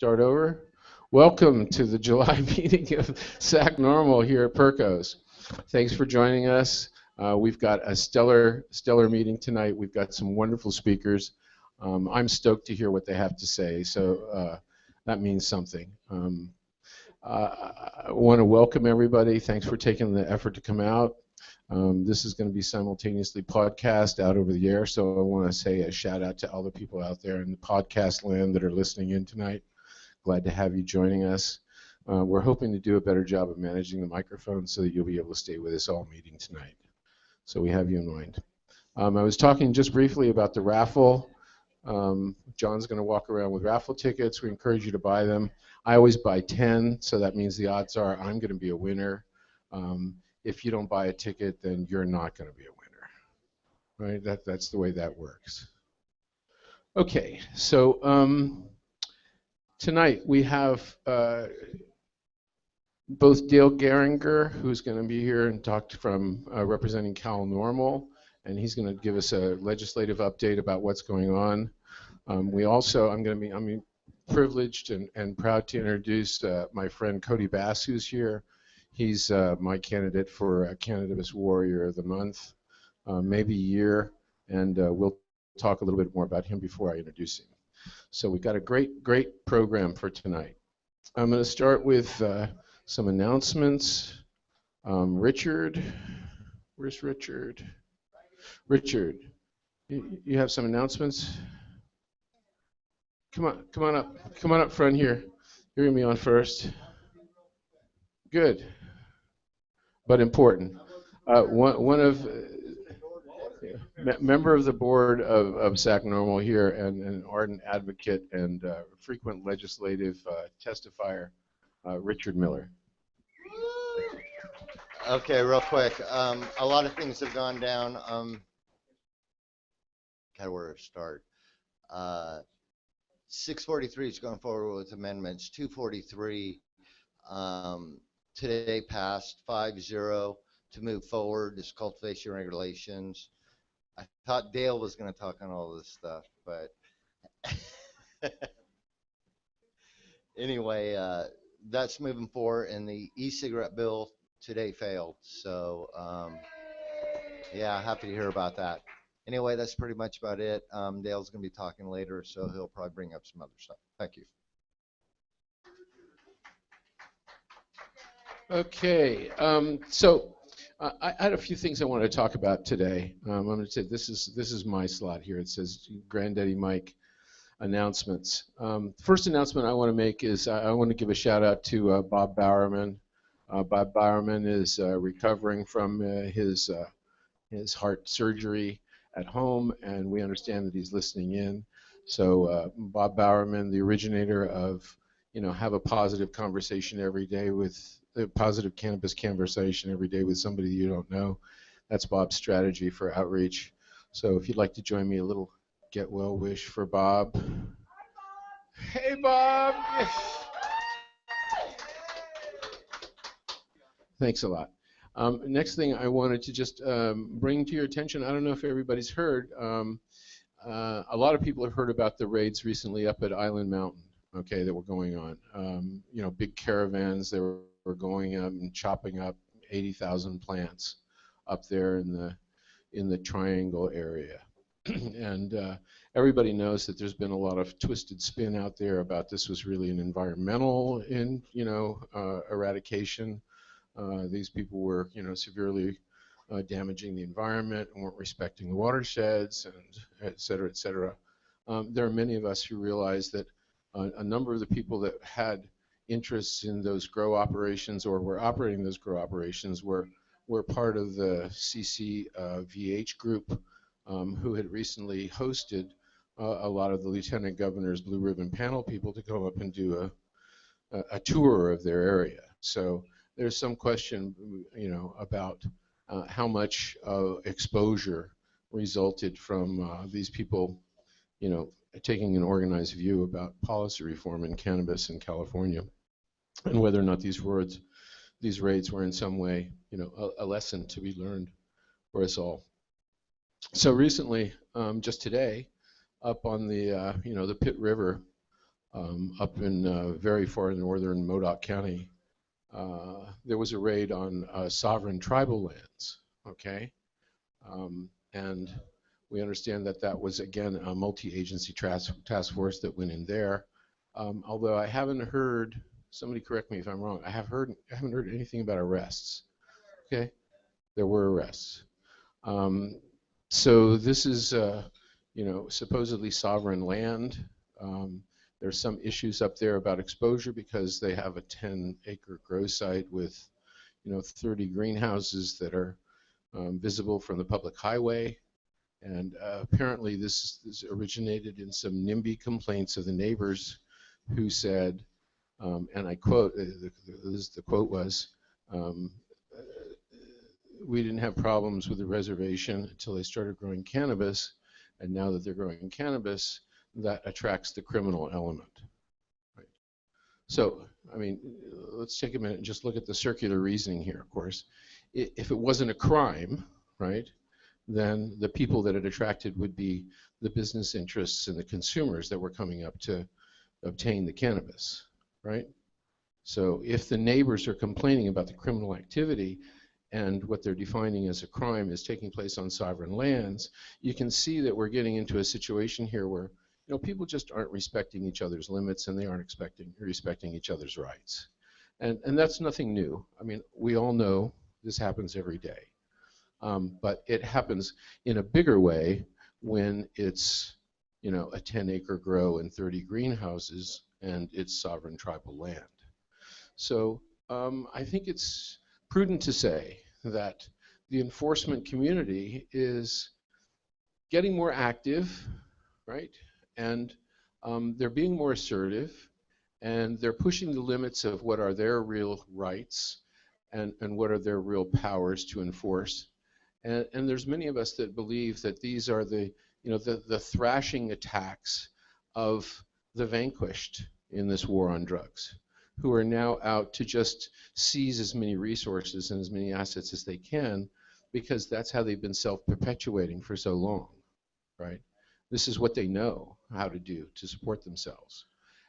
Start over. Welcome to the July meeting of SacNORML here at Percos. Thanks for joining us. We've got a stellar meeting tonight. We've got some wonderful speakers. I'm stoked to hear what they have to say, so that means something. I want to welcome everybody. Thanks for taking the effort to come out. This is going to be simultaneously podcast out over the air, so I want to say a shout out to all the people out there in the podcast land that are listening in tonight. Glad to have you joining us. We're hoping to do a better job of managing the microphone so that you'll be able to stay with us all meeting tonight. So we have you in mind. I was talking just briefly about the raffle. John's going to walk around with raffle tickets. We encourage you to buy them. I always buy 10, so that means the odds are I'm going to be a winner. If you don't buy a ticket, then you're not going to be a winner, right? That's the way that works. Okay, so tonight we have both Dale Geringer, who's going to be here and talk from representing SacNORML, and he's going to give us a legislative update about what's going on. I'm privileged and proud to introduce my friend Cody Bass, who's here. He's my candidate for Cannabis Warrior of the Month, maybe year, and we'll talk a little bit more about him before I introduce him. So we've got a great program for tonight. I'm going to start with some announcements. Richard, where's Richard? Richard, you have some announcements? Come on up front here. You're going to be on first. Good, but important. Member of the board of SacNORML here and an ardent advocate and frequent legislative testifier, Richard Miller. Okay, real quick. A lot of things have gone down. Where to start? 643 is going forward with amendments. 243 today passed 5-0 to move forward. This cultivation regulations. I thought Dale was going to talk on all this stuff, but anyway, that's moving forward. And the e-cigarette bill today failed. So yeah, happy to hear about that. Anyway, that's pretty much about it. Dale's going to be talking later, so he'll probably bring up some other stuff. Thank you. Okay, so I had a few things I wanted to talk about today. I'm going to say this is my slot here. It says Granddaddy Mike announcements. First announcement I want to make is I want to give a shout out to Bob Bowerman. Bob Bowerman is recovering from his heart surgery at home, and we understand that he's listening in. So Bob Bowerman, the originator of, have a positive conversation every day with a positive cannabis conversation every day with somebody you don't know. That's Bob's strategy for outreach. So if you'd like to join me, a little get well wish for Bob. Hey, Bob. Thanks a lot. Next thing I wanted to just bring to your attention, I don't know if everybody's heard, a lot of people have heard about the raids recently up at Island Mountain, okay, that were going on. Big caravans, they were going up and chopping up 80,000 plants up there in the Triangle area. And everybody knows that there's been a lot of twisted spin out there about this was really an environmental eradication. These people were, severely damaging the environment and weren't respecting the watersheds, and et cetera, et cetera. There are many of us who realize that a number of the people that had interests in those grow operations or were operating those grow operations were part of the CCVH group, who had recently hosted a lot of the Lieutenant Governor's Blue Ribbon Panel people to go up and do a tour of their area. So there's some question, about how much exposure resulted from these people, taking an organized view about policy reform in cannabis in California, and whether or not these raids were in some way, a lesson to be learned for us all. So recently, just today, up on the, the Pitt River, up in very far northern Modoc County. There was a raid on sovereign tribal lands, okay? And we understand that that was, again, a multi-agency task force that went in there. Although I haven't heard, somebody correct me if I'm wrong, I haven't heard anything about arrests, okay? There were arrests. So this is, you know, supposedly sovereign land. There's some issues up there about exposure because they have a 10-acre grow site with, you know, 30 greenhouses that are visible from the public highway. And apparently this originated in some NIMBY complaints of the neighbors who said, and I quote, the quote was, we didn't have problems with the reservation until they started growing cannabis, and now that they're growing cannabis, that attracts the criminal element. Right? So, I mean, let's take a minute and just look at the circular reasoning here, of course. If it wasn't a crime, right, then the people that it attracted would be the business interests and the consumers that were coming up to obtain the cannabis, right? So if the neighbors are complaining about the criminal activity and what they're defining as a crime is taking place on sovereign lands, you can see that we're getting into a situation here where, you know, people just aren't respecting each other's limits and they aren't respecting each other's rights. And that's nothing new. I mean, we all know this happens every day. But it happens in a bigger way when it's, you know, a 10-acre grow and 30 greenhouses and it's sovereign tribal land. So I think it's prudent to say that the enforcement community is getting more active, right? And they're being more assertive, and they're pushing the limits of what are their real rights and what are their real powers to enforce. And there's many of us that believe that these are the, you know, the thrashing attacks of the vanquished in this war on drugs, who are now out to just seize as many resources and as many assets as they can, because that's how they've been self-perpetuating for so long, right? This is what they know how to do to support themselves.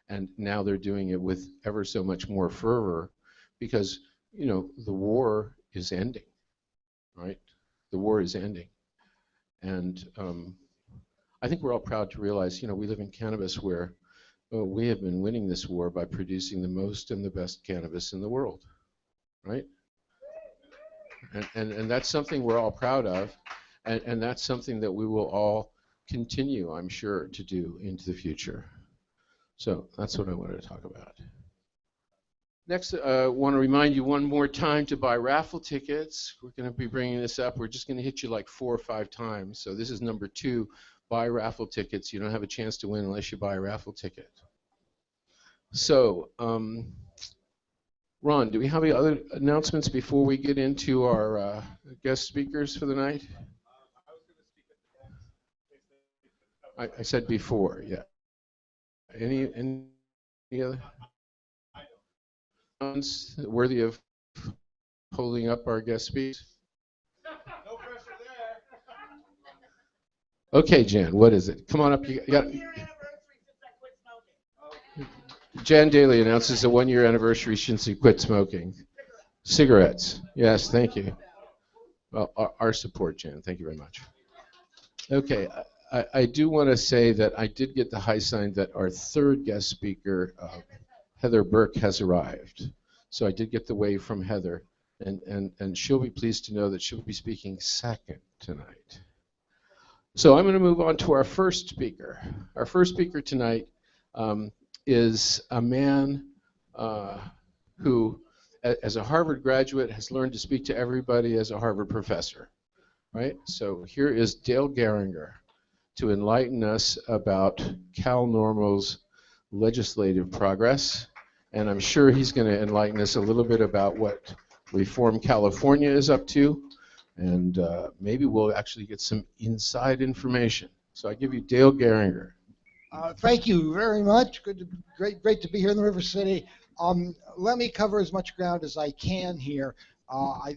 And now they're doing it with ever so much more fervor because, you know, the war is ending, right? The war is ending. And I think we're all proud to realize, you know, we live in cannabis where we have been winning this war by producing the most and the best cannabis in the world, right? And that's something we're all proud of, and that's something that we will all continue, I'm sure, to do into the future. So that's what I wanted to talk about. Next, I want to remind you one more time to buy raffle tickets. We're going to be bringing this up. We're just going to hit you like 4 or 5 times. So this is number 2. Buy raffle tickets. You don't have a chance to win unless you buy a raffle ticket. So, Ron, do we have any other announcements before we get into our guest speakers for the night? I said before, yeah. Any other ones worthy of holding up our guest speakers? No pressure there. Okay, Jan, what is it? Come on up. You got. Jan Daly announces a 1-year anniversary since he quit smoking. Cigarettes. Yes, thank you. Well, our support, Jan. Thank you very much. Okay, I do want to say that I did get the high sign that our 3rd guest speaker, Heather Burke, has arrived. So I did get the wave from Heather, and she'll be pleased to know that she'll be speaking second tonight. So I'm going to move on to our first speaker. Our first speaker tonight is a man who, as a Harvard graduate, has learned to speak to everybody as a Harvard professor, right? So here is Dale Geringer to enlighten us about SacNORML's legislative progress, and I'm sure he's going to enlighten us a little bit about what Reform California is up to, and maybe we'll actually get some inside information. So I give you Dale Geringer. Thank you very much. Great to be here in the River City. Let me cover as much ground as I can here. I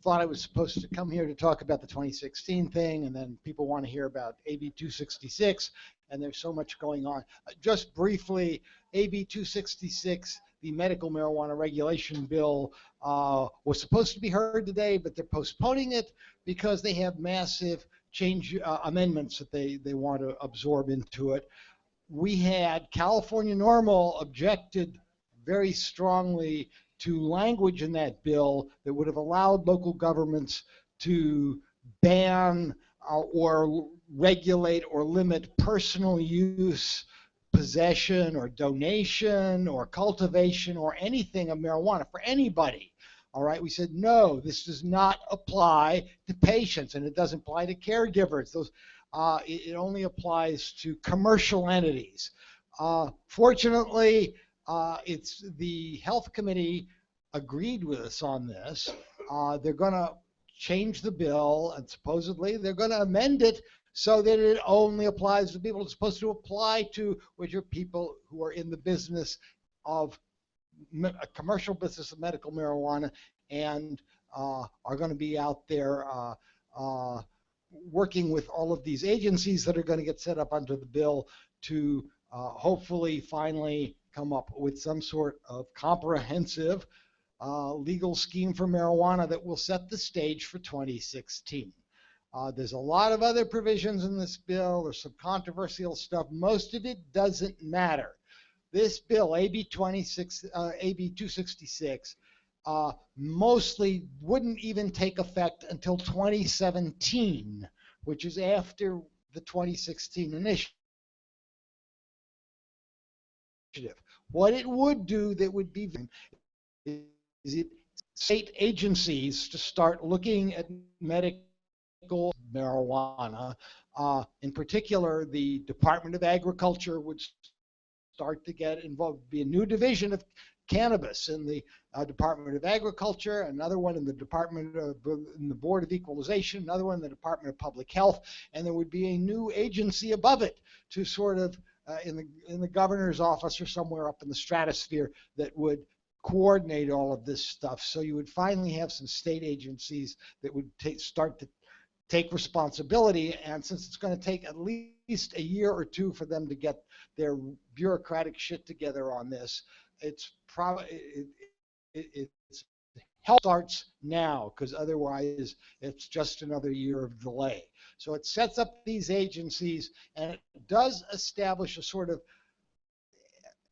thought I was supposed to come here to talk about the 2016 thing, and then people want to hear about AB 266. and there's so much going on. Just briefly, AB 266, the medical marijuana regulation bill, was supposed to be heard today, but they're postponing it because they have massive change amendments that they want to absorb into it. We had California NORML objected very strongly to language in that bill that would have allowed local governments to ban or regulate or limit personal use, possession, or donation, or cultivation, or anything of marijuana for anybody. All right, we said, no, this does not apply to patients, and it doesn't apply to caregivers. It only applies to commercial entities. Fortunately, it's the health committee agreed with us on this. They're going to change the bill, and supposedly they're going to amend it so that it only applies to people it's supposed to apply to, which are people who are in the business of a commercial business of medical marijuana and are going to be out there working with all of these agencies that are going to get set up under the bill to hopefully finally come up with some sort of comprehensive legal scheme for marijuana that will set the stage for 2016. There's a lot of other provisions in this bill. There's some controversial stuff. Most of it doesn't matter. This bill, AB 266, mostly wouldn't even take effect until 2017, which is after the 2016 initiative. What it would do that would be is it state agencies to start looking at medical marijuana. In particular, the Department of Agriculture would start to get involved, be a new division of cannabis in the Department of Agriculture, another one in the in the Board of Equalization, another one in the Department of Public Health, and there would be a new agency above it to sort of in the governor's office or somewhere up in the stratosphere that would coordinate all of this stuff. So you would finally have some state agencies that would start to take responsibility, and since it's going to take at least a year or two for them to get their bureaucratic shit together on this, it's help starts now, because otherwise it's just another year of delay. So it sets up these agencies, and it does establish a sort of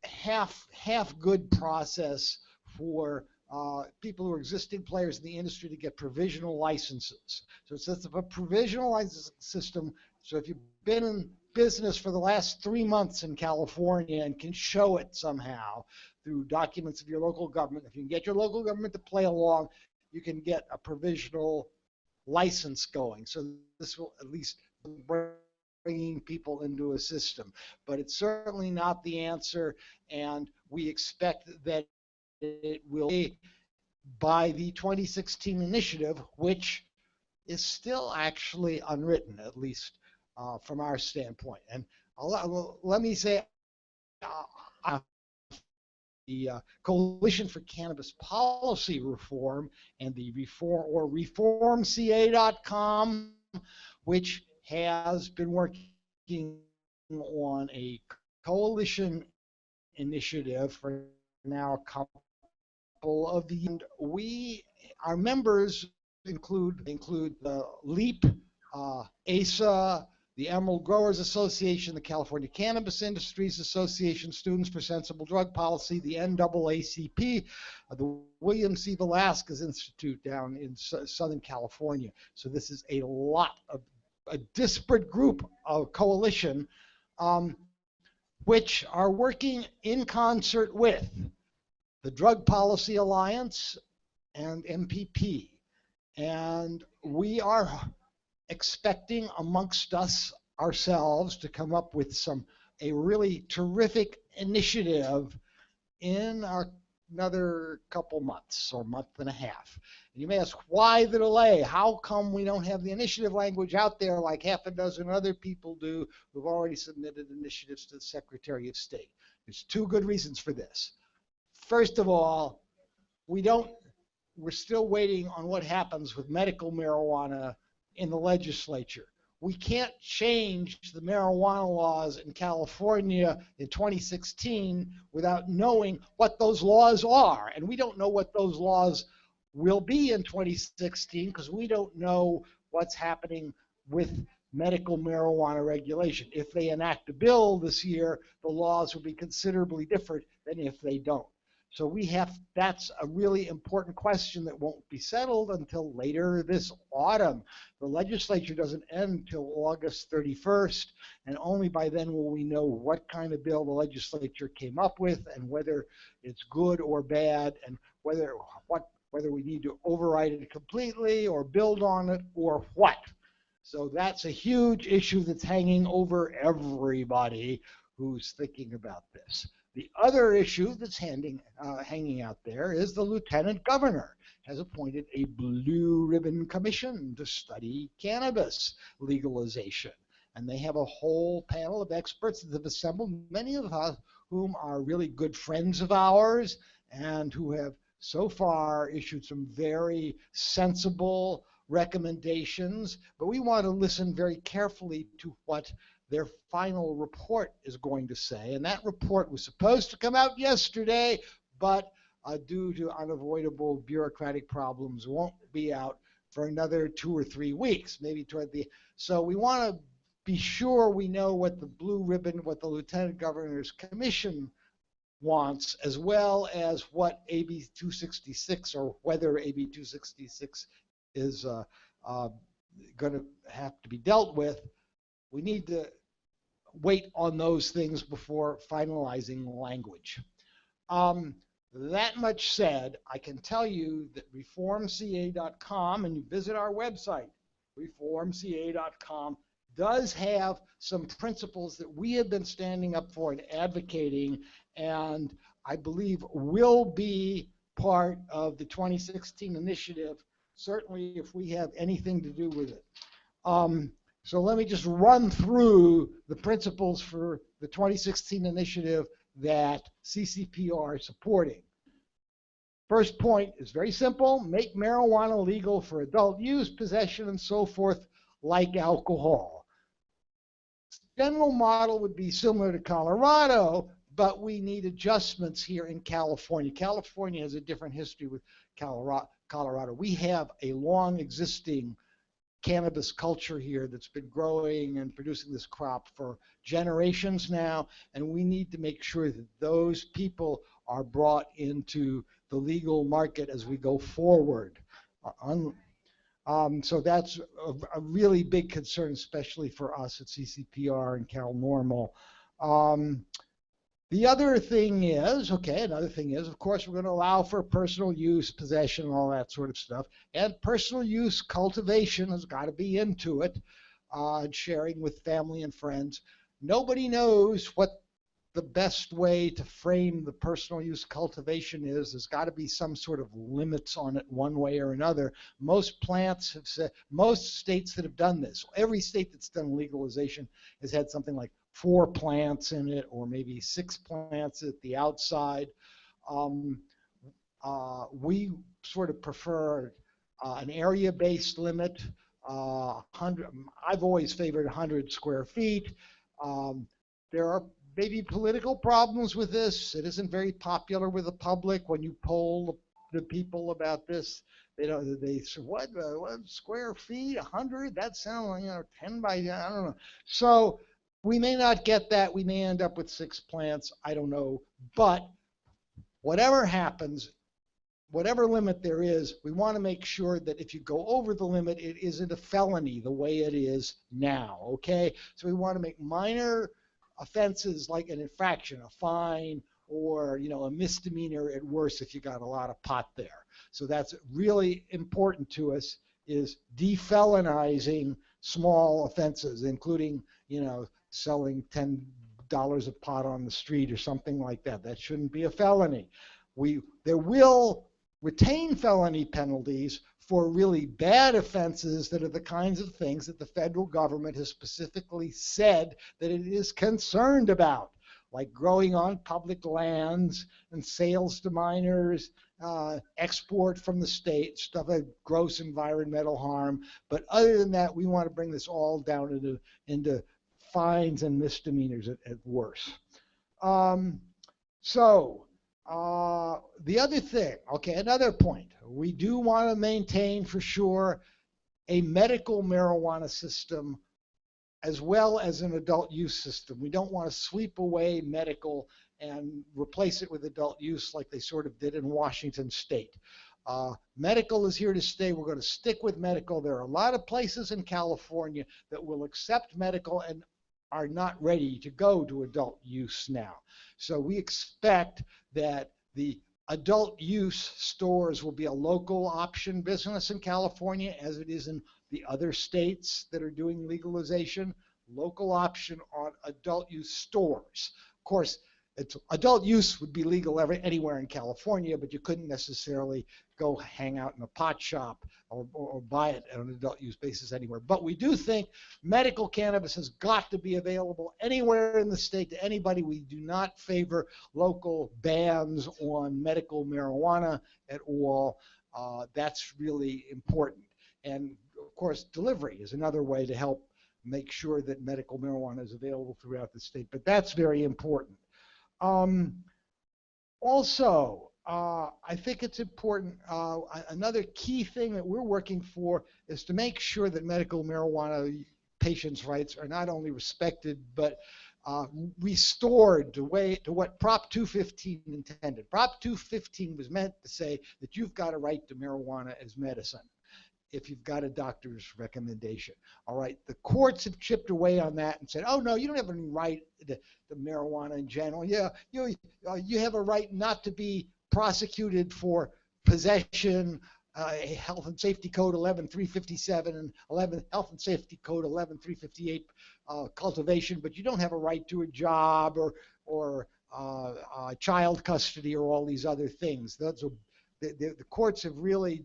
half good process for people who are existing players in the industry to get provisional licenses. So it sets up a provisional licensing system. So if you've been in business for the last 3 months in California and can show it somehow through documents of your local government, if you can get your local government to play along, you can get a provisional license going. So this will at least bringing people into a system. But it's certainly not the answer, and we expect that it will be by the 2016 initiative, which is still actually unwritten, at least from our standpoint. And let me say, the Coalition for Cannabis Policy Reform and the reformca.com, which has been working on a coalition initiative for now a couple of years. Our members include the LEAP, ASA, the Emerald Growers Association, the California Cannabis Industries Association, Students for Sensible Drug Policy, the NAACP, the William C. Velasquez Institute down in Southern California. So this is a disparate group of coalition which are working in concert with the Drug Policy Alliance and MPP. And we are expecting amongst us ourselves to come up with a really terrific initiative in another couple months or month and a half. And you may ask, why the delay? How come we don't have the initiative language out there like half a dozen other people do who've already submitted initiatives to the Secretary of State? There's 2 good reasons for this. First of all, we're still waiting on what happens with medical marijuana in the legislature. we can't change the marijuana laws in California in 2016 without knowing what those laws are. And we don't know what those laws will be in 2016 because we don't know what's happening with medical marijuana regulation. If they enact a bill this year, the laws will be considerably different than if they don't. So that's a really important question that won't be settled until later this autumn. The legislature doesn't end until August 31st, and only by then will we know what kind of bill the legislature came up with and whether it's good or bad, and whether we need to override it completely or build on it or what. So that's a huge issue that's hanging over everybody who's thinking about this. The other issue that's hanging out there is the lieutenant governor has appointed a blue ribbon commission to study cannabis legalization. And they have a whole panel of experts that have assembled, many of whom are really good friends of ours and who have so far issued some very sensible recommendations. But we want to listen very carefully to what their final report is going to say. And that report was supposed to come out yesterday, but due to unavoidable bureaucratic problems, won't be out for another 2 or 3 weeks, maybe toward the. So we want to be sure we know what the blue ribbon, what the Lieutenant Governor's Commission wants, as well as what AB 266 or whether AB 266 is going to have to be dealt with. We need to wait on those things before finalizing language. That much said, I can tell you that reformca.com, and you visit our website, reformca.com, does have some principles that we have been standing up for and advocating, and I believe will be part of the 2016 initiative, certainly if we have anything to do with it. So let me just run through the principles for the 2016 initiative that CCPR is supporting. First point is very simple: make marijuana legal for adult use, possession, and so forth, like alcohol. General model would be similar to Colorado, but we need adjustments here in California. California has a different history with Colorado. We have a long existing cannabis culture here that's been growing and producing this crop for generations now, and we need to make sure that those people are brought into the legal market as we go forward. So that's a really big concern, especially for us at CCPR and SacNORML. The other thing is, another thing is, of course, we're going to allow for personal use, possession, and all that sort of stuff. And personal use cultivation has got to be into it, and sharing with family and friends. Nobody knows what the best way to frame the personal use cultivation is. There's got to be some sort of limits on it one way or another. Most plants have said, most states that have done this, every state that's done legalization has had something like 4 plants in it, or maybe 6 plants at the outside. We sort of prefer an area-based limit. 100. I've always favored 100 square feet. There are maybe political problems with this. It isn't very popular with the public. When you poll the people about this, they say, what square feet, 100? That sounds like 10 by, I don't know. So we may not get that. We may end up with 6 plants. I don't know. But whatever happens, whatever limit there is, we want to make sure that if you go over the limit, it isn't a felony the way it is now, okay? So we want to make minor offenses like an infraction, a fine, or a misdemeanor at worst if you got a lot of pot there. So that's really important to us, is defelonizing small offenses, including selling $10 of pot on the street or something like that. That shouldn't be a felony. There will retain felony penalties for really bad offenses that are the kinds of things that the federal government has specifically said that it is concerned about, like growing on public lands and sales to minors, export from the state, stuff like gross environmental harm. But other than that, we want to bring this all down into fines and misdemeanors at worst. The other thing, okay, another point, we do want to maintain for sure a medical marijuana system as well as an adult use system. We don't want to sweep away medical and replace it with adult use like they sort of did in Washington State. Medical is here to stay. We're going to stick with medical. There are a lot of places in California that will accept medical and are not ready to go to adult use now. So we expect that the adult use stores will be a local option business in California, as it is in the other states that are doing legalization. Local option on adult use stores. Of course, adult use would be legal anywhere in California, but you couldn't necessarily go hang out in a pot shop or buy it on an adult use basis anywhere. But we do think medical cannabis has got to be available anywhere in the state to anybody. We do not favor local bans on medical marijuana at all. That's really important. And of course, delivery is another way to help make sure that medical marijuana is available throughout the state. But that's very important. Also, I think it's important, another key thing that we're working for is to make sure that medical marijuana patients' rights are not only respected, but restored to what Prop 215 intended. Prop 215 was meant to say that you've got a right to marijuana as medicine if you've got a doctor's recommendation. All right, the courts have chipped away on that and said, oh no, you don't have any right to marijuana in general. Yeah, you have a right not to be prosecuted for possession, Health and Safety Code 11357 and Health and Safety Code 11358 cultivation, but you don't have a right to a job or child custody or all these other things. The courts have really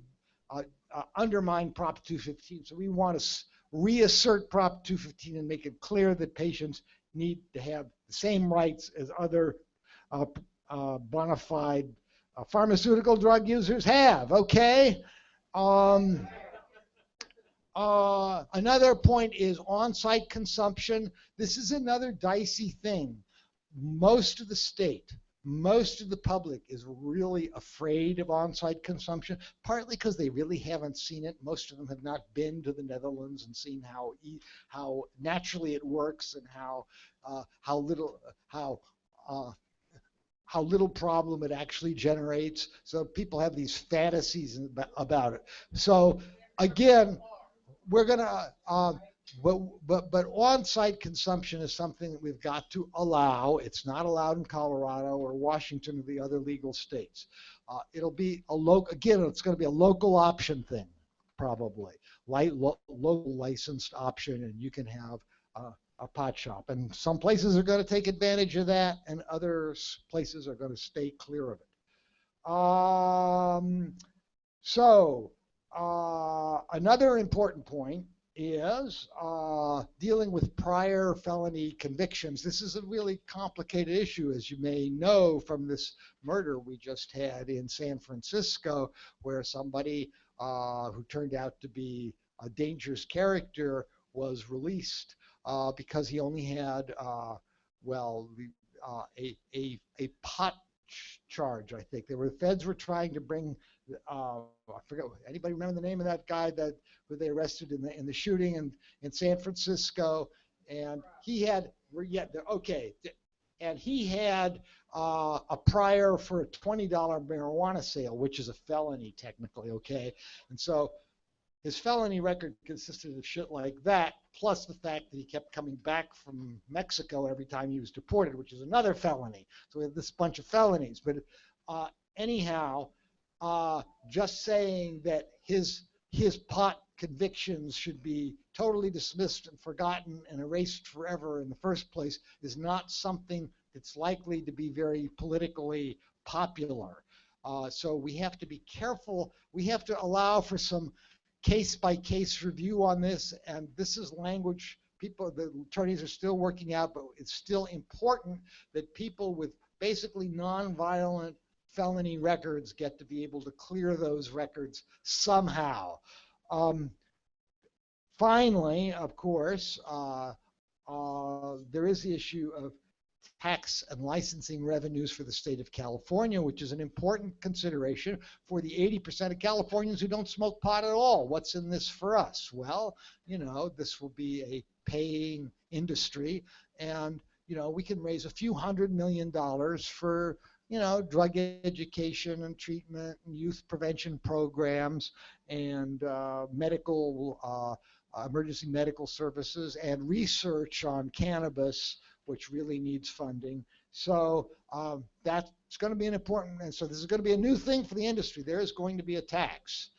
undermine Prop 215. So we want to reassert Prop 215 and make it clear that patients need to have the same rights as other bona fide pharmaceutical drug users have. Okay. Another point is on-site consumption. This is another dicey thing. Most of the public is really afraid of on-site consumption, partly because they really haven't seen it. Most of them have not been to the Netherlands and seen how naturally it works and how little problem it actually generates. So people have these fantasies about it. So again, we're gonna. But on-site consumption is something that we've got to allow. It's not allowed in Colorado or Washington or the other legal states. It'll be it's going to be a local option thing, probably. Local licensed option, and you can have a pot shop. And some places are going to take advantage of that, and other places are going to stay clear of it. Another important point is dealing with prior felony convictions. This is a really complicated issue, as you may know from this murder we just had in San Francisco, where somebody who turned out to be a dangerous character was released because he only had, a pot charge, I think. Feds were trying to bring, I forget, anybody remember the name of that guy who they arrested in the shooting in San Francisco? And he had, and he had a prior for a $20 marijuana sale, which is a felony technically, okay? And so his felony record consisted of shit like that, plus the fact that he kept coming back from Mexico every time he was deported, which is another felony. So we have this bunch of felonies. But anyhow, just saying that his pot convictions should be totally dismissed and forgotten and erased forever in the first place is not something that's likely to be very politically popular. So we have to be careful. We have to allow for some case-by-case review on this, and this is language the attorneys are still working out, but it's still important that people with basically nonviolent felony records get to be able to clear those records somehow. Finally, of course, there is the issue of tax and licensing revenues for the state of California, which is an important consideration for the 80% of Californians who don't smoke pot at all. What's in this for us? Well, this will be a paying industry, and, we can raise a few $100 million for, drug education and treatment and youth prevention programs and emergency medical services and research on cannabis, which really needs funding. So that's going to be an important, and so this is going to be a new thing for the industry. There is going to be a tax.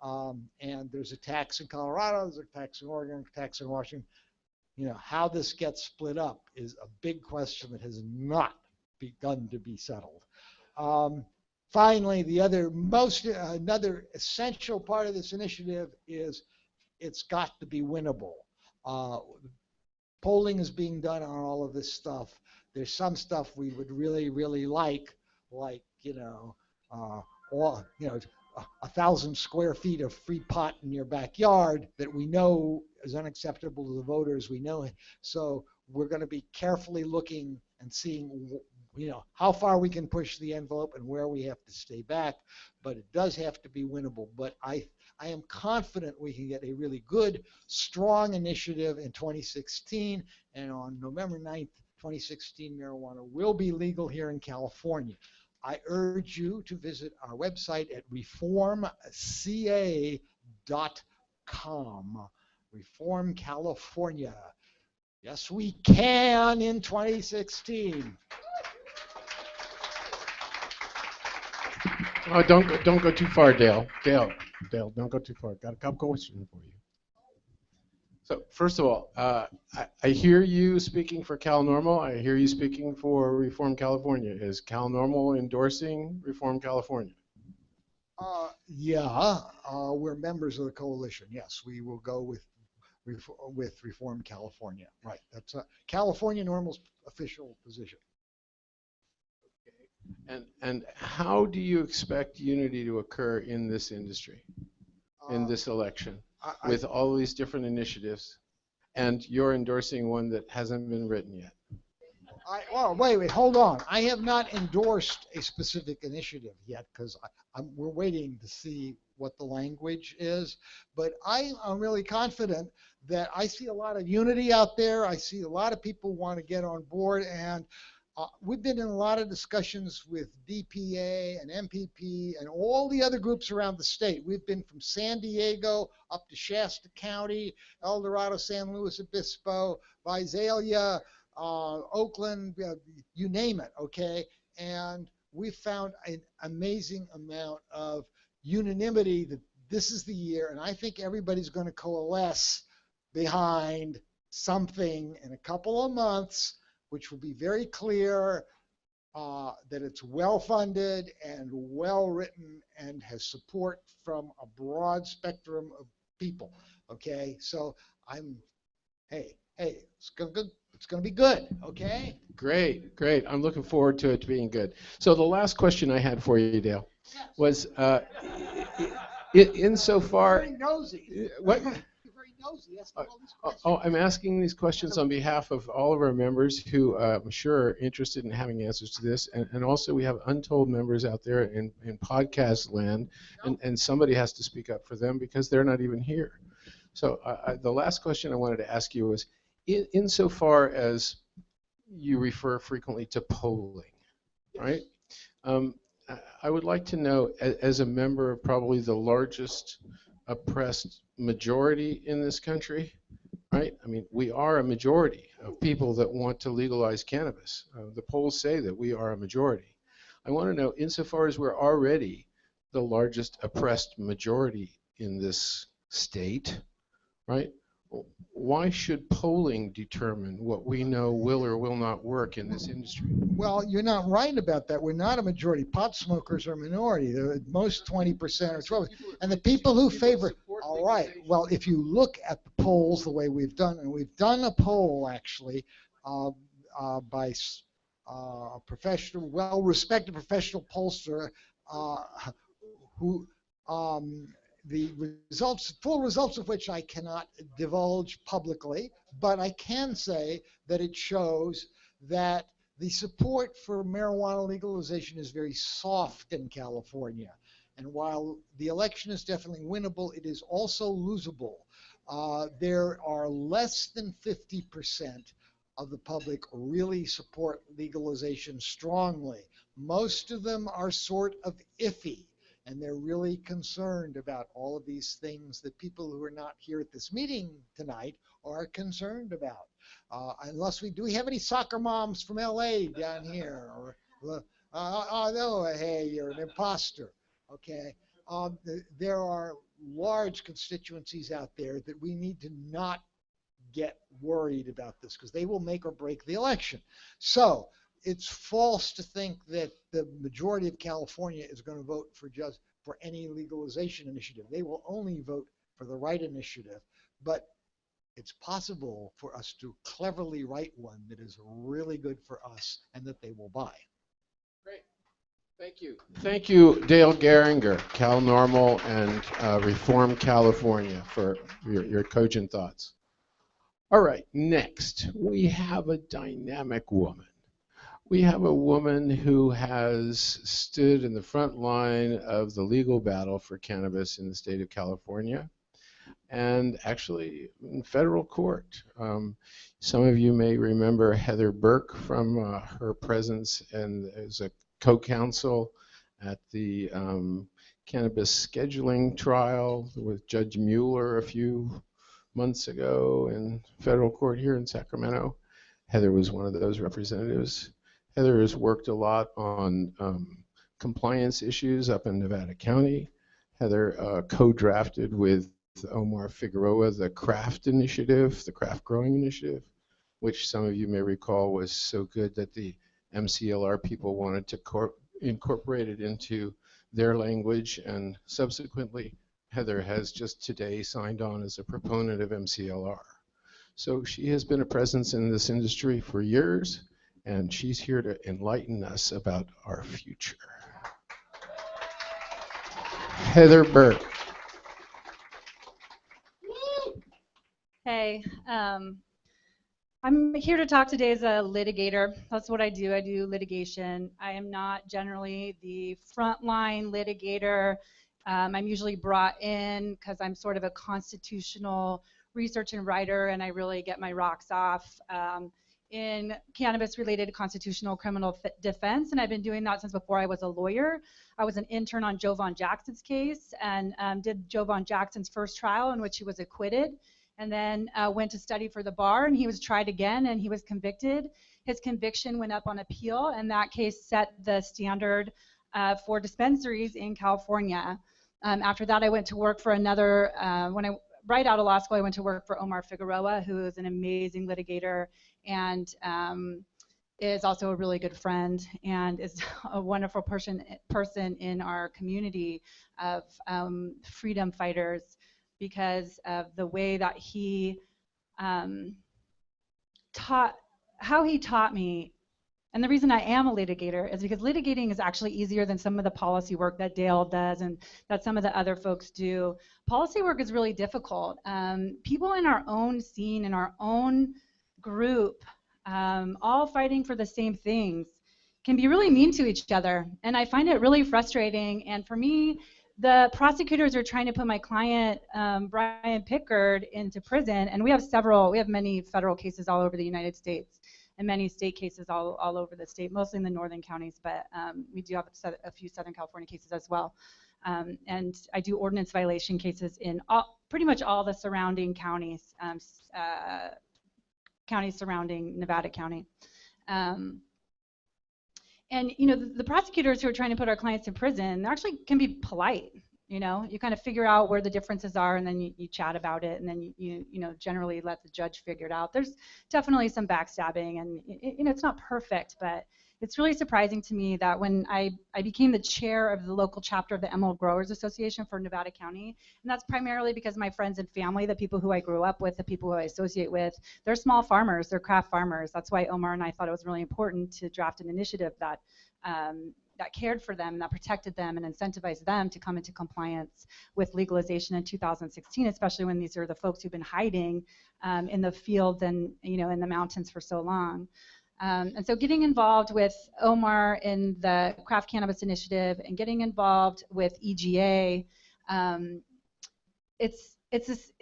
And there's a tax in Colorado, there's a tax in Oregon, a tax in Washington. How this gets split up is a big question that has not begun to be settled. Finally, another essential part of this initiative is it's got to be winnable. Polling is being done on all of this stuff. There's some stuff we would really, really like 1,000 square feet of free pot in your backyard that we know is unacceptable to the voters. We know it. So we're going to be carefully looking and seeing, how far we can push the envelope and where we have to stay back. But it does have to be winnable. But I am confident we can get a really good, strong initiative in 2016. And on November 9th, 2016, marijuana will be legal here in California. I urge you to visit our website at reformca.com. Reform California. Yes, we can in 2016. Oh, don't go too far, Dale. Dale, don't go too far. Got a couple questions for you. So first of all, I hear you speaking for CalNORML. I hear you speaking for Reform California. Is CalNORML endorsing Reform California? Yeah, we're members of the coalition. Yes, we will go with Reform California. Right. That's California NORML's official position. Okay. And how do you expect unity to occur in this industry, in this election? With all these different initiatives, and you're endorsing one that hasn't been written yet. Wait, hold on. I have not endorsed a specific initiative yet because we're waiting to see what the language is. But I am really confident that I see a lot of unity out there. I see a lot of people want to get on board, and we've been in a lot of discussions with DPA and MPP and all the other groups around the state. We've been from San Diego up to Shasta County, El Dorado, San Luis Obispo, Visalia, Oakland, you name it, okay? And we found an amazing amount of unanimity that this is the year, and I think everybody's going to coalesce behind something in a couple of months, which will be very clear that it's well-funded and well-written and has support from a broad spectrum of people, okay? So hey, it's going to be good, okay? Great. I'm looking forward to it being good. So the last question I had for you, Dale, was insofar... Very nosy. What? Nosy. All these I'm asking these questions on behalf of all of our members who I'm sure are interested in having answers to this, and also we have untold members out there in podcast land, and somebody has to speak up for them because they're not even here. So the last question I wanted to ask you was, insofar as you refer frequently to polling, right? I would like to know, as a member of probably the largest oppressed majority in this country, right? I mean, we are a majority of people that want to legalize cannabis. The polls say that we are a majority. I want to know, insofar as we're already the largest oppressed majority in this state, right? Why should polling determine what we know will or will not work in this industry? Well, you're not right about that. We're not a majority. Pot smokers are a minority. They're at most 20% or 12%. And the people who favor... All right. Well, if you look at the polls the way we've done, and we've done a poll actually by a professional, well-respected professional pollster who the results, full results of which I cannot divulge publicly, but I can say that it shows that the support for marijuana legalization is very soft in California. And while the election is definitely winnable, it is also losable. There are less than 50% of the public really support legalization strongly. Most of them are sort of iffy, and they're really concerned about all of these things that people who are not here at this meeting tonight are concerned about. Unless do we have any soccer moms from LA down here? Or, no, hey, you're an imposter. Okay. There are large constituencies out there that we need to not get worried about this because they will make or break the election. So it's false to think that the majority of California is going to vote for any legalization initiative. They will only vote for the right initiative. But it's possible for us to cleverly write one that is really good for us and that they will buy. Great. Thank you. Thank you, Dale Geringer, SacNORML and Reform California, for your cogent thoughts. All right, next, we have a dynamic woman. We have a woman who has stood in the front line of the legal battle for cannabis in the state of California, and actually in federal court. Some of you may remember Heather Burke from her presence and as a co-counsel at the cannabis scheduling trial with Judge Mueller a few months ago in federal court here in Sacramento. Heather was one of those representatives. Heather has worked a lot on compliance issues up in Nevada County. Heather co-drafted with Omar Figueroa the craft initiative, the craft growing initiative, which some of you may recall was so good that the MCLR people wanted to incorporate it into their language, and subsequently Heather has just today signed on as a proponent of MCLR. So she has been a presence in this industry for years, and she's here to enlighten us about our future. Heather Burke. Hey, I'm here to talk today as a litigator. That's what I do. I do litigation. I am not generally the frontline litigator. I'm usually brought in because I'm sort of a constitutional research and writer, and I really get my rocks off in cannabis-related constitutional criminal defense, and I've been doing that since before I was a lawyer. I was an intern on Jovan Jackson's case and did Jovan Jackson's first trial in which he was acquitted, and then went to study for the bar, and he was tried again, and he was convicted. His conviction went up on appeal, and that case set the standard for dispensaries in California. After that, I went to work for another, right out of law school, I went to work for Omar Figueroa, who is an amazing litigator and is also a really good friend and is a wonderful person in our community of freedom fighters, because of the way that he taught me. And the reason I am a litigator is because litigating is actually easier than some of the policy work that Dale does and that some of the other folks do. Policy work is really difficult. People in our own scene, in our own group, all fighting for the same things, can be really mean to each other. And I find it really frustrating. And for me, the prosecutors are trying to put my client, Brian Pickard, into prison. And we have many federal cases all over the United States, and many state cases all over the state, mostly in the northern counties, but we do have a few Southern California cases as well. And I do ordinance violation cases in pretty much all the surrounding counties, counties surrounding Nevada County. And you know, the prosecutors who are trying to put our clients in prison actually can be polite. You know, you kind of figure out where the differences are, and then you chat about it, and then you know, generally let the judge figure it out. There's definitely some backstabbing, and you know, it's not perfect, but it's really surprising to me that when I became the chair of the local chapter of the Emerald Growers Association for Nevada County, and that's primarily because my friends and family, the people who I grew up with, the people who I associate with, they're small farmers, they're craft farmers. That's why Omar and I thought it was really important to draft an initiative that that cared for them, that protected them and incentivized them to come into compliance with legalization in 2016, especially when these are the folks who've been hiding in the fields and in the mountains for so long. And so getting involved with Omar in the Craft Cannabis Initiative and getting involved with EGA, it's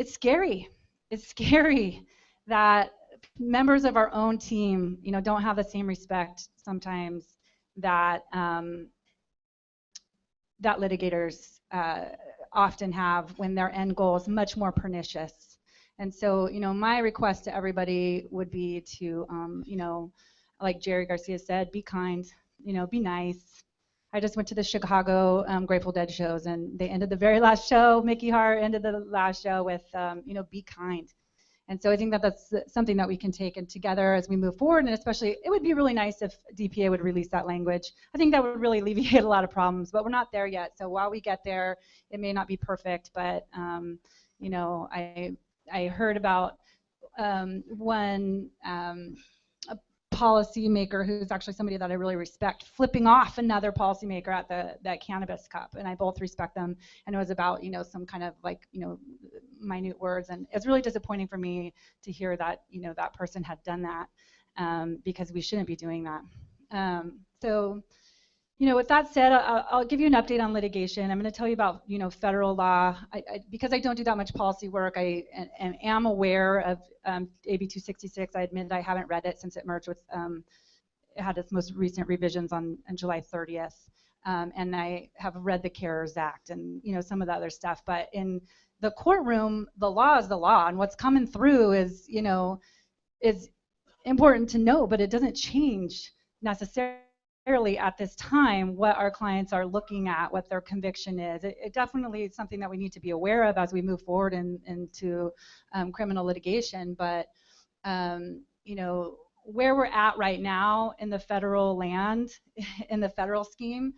scary. It's scary that members of our own team, don't have the same respect sometimes that that litigators often have when their end goal is much more pernicious. And so, my request to everybody would be to, like Jerry Garcia said, be kind, be nice. I just went to the Chicago Grateful Dead shows, and they ended the very last show. Mickey Hart ended the last show with, be kind. And so I think that that's something that we can take in together as we move forward, and especially it would be really nice if DPA would release that language. I think that would really alleviate a lot of problems, but we're not there yet. So while we get there, it may not be perfect, but I heard about one policymaker who's actually somebody that I really respect flipping off another policymaker at that cannabis cup, and I both respect them. And it was about some kind of minute words, and it's really disappointing for me to hear that that person had done that, because we shouldn't be doing that. So with that said, I'll give you an update on litigation. I'm going to tell you about federal law. Because I don't do that much policy work, I am aware of AB 266. I admit I haven't read it since it merged with it had its most recent revisions on July 30th, and I have read the CARES Act and some of the other stuff. But in the courtroom, the law is the law, and what's coming through is is important to know, but it doesn't change necessarily at this time what our clients are looking at, what their conviction is. It definitely is something that we need to be aware of as we move forward into criminal litigation. But where we're at right now in the federal land, in the federal scheme,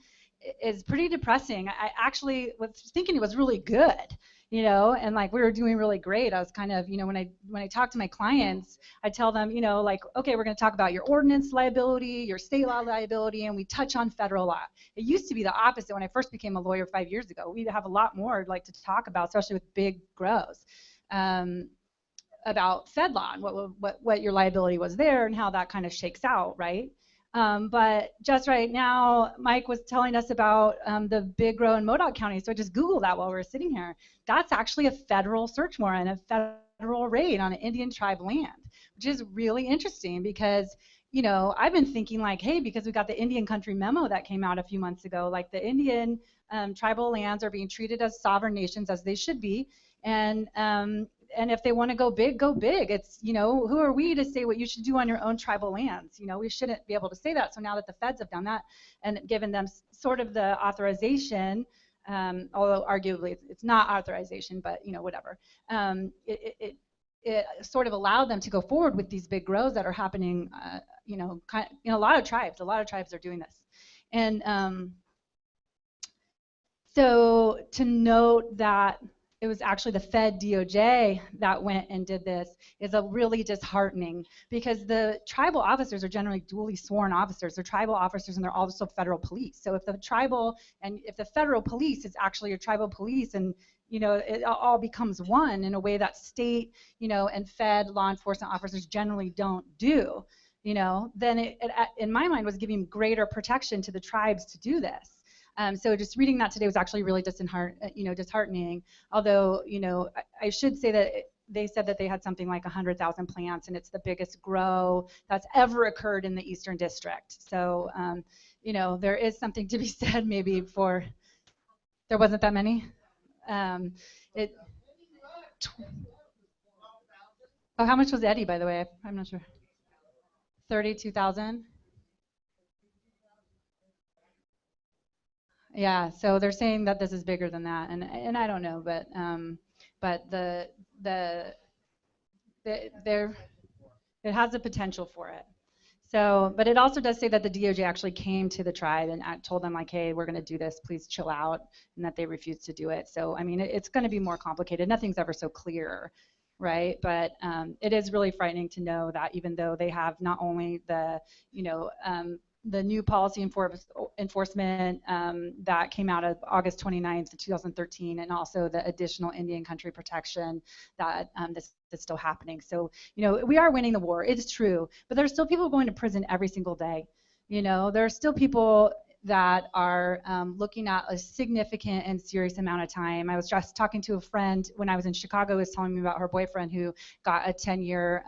is pretty depressing. I actually was thinking it was really good. And we were doing really great. I was kind of, when I talk to my clients, I tell them, okay, we're going to talk about your ordinance liability, your state law liability, and we touch on federal law. It used to be the opposite when I first became a lawyer 5 years ago. We'd have a lot more to talk about, especially with big grows, about Fed law and what your liability was there and how that kind of shakes out, right? But just right now, Mike was telling us about the big grow in Modoc County, so I just Googled that while we were sitting here. That's actually a federal search warrant, a federal raid on an Indian tribe land, which is really interesting because, I've been thinking hey, because we got the Indian country memo that came out a few months ago, the Indian tribal lands are being treated as sovereign nations, as they should be, and if they want to go big, go big. It's, who are we to say what you should do on your own tribal lands? We shouldn't be able to say that. So now that the feds have done that and given them sort of the authorization, although arguably it's not authorization, but whatever, it sort of allowed them to go forward with these big grows that are happening. A lot of tribes are doing this, and so to note that it was actually the Fed DOJ that went and did this is a really disheartening, because the tribal officers are generally duly sworn officers. They're tribal officers and they're also federal police. So if the federal police is actually your tribal police, and it all becomes one in a way that state, and Fed law enforcement officers generally don't do, then it in my mind was giving greater protection to the tribes to do this. So just reading that today was actually really disheartening. Although, I should say that they said that they had something like 100,000 plants, and it's the biggest grow that's ever occurred in the Eastern District. So, there is something to be said maybe for, there wasn't that many. Oh, how much was Eddie, by the way? I'm not sure. 32,000? Yeah, so they're saying that this is bigger than that, and I don't know, but it has the potential for it. So, but it also does say that the DOJ actually came to the tribe and told them like, hey, we're going to do this, please chill out, and that they refused to do it. So, I mean, it's going to be more complicated. Nothing's ever so clear, right? But it is really frightening to know that even though they have not only the, the new policy enforcement that came out of August 29th, 2013, and also the additional Indian country protection that this is still happening. So, we are winning the war. It's true, but there's still people going to prison every single day. There are still people that are looking at a significant and serious amount of time. I was just talking to a friend when I was in Chicago, was telling me about her boyfriend who got a 10-year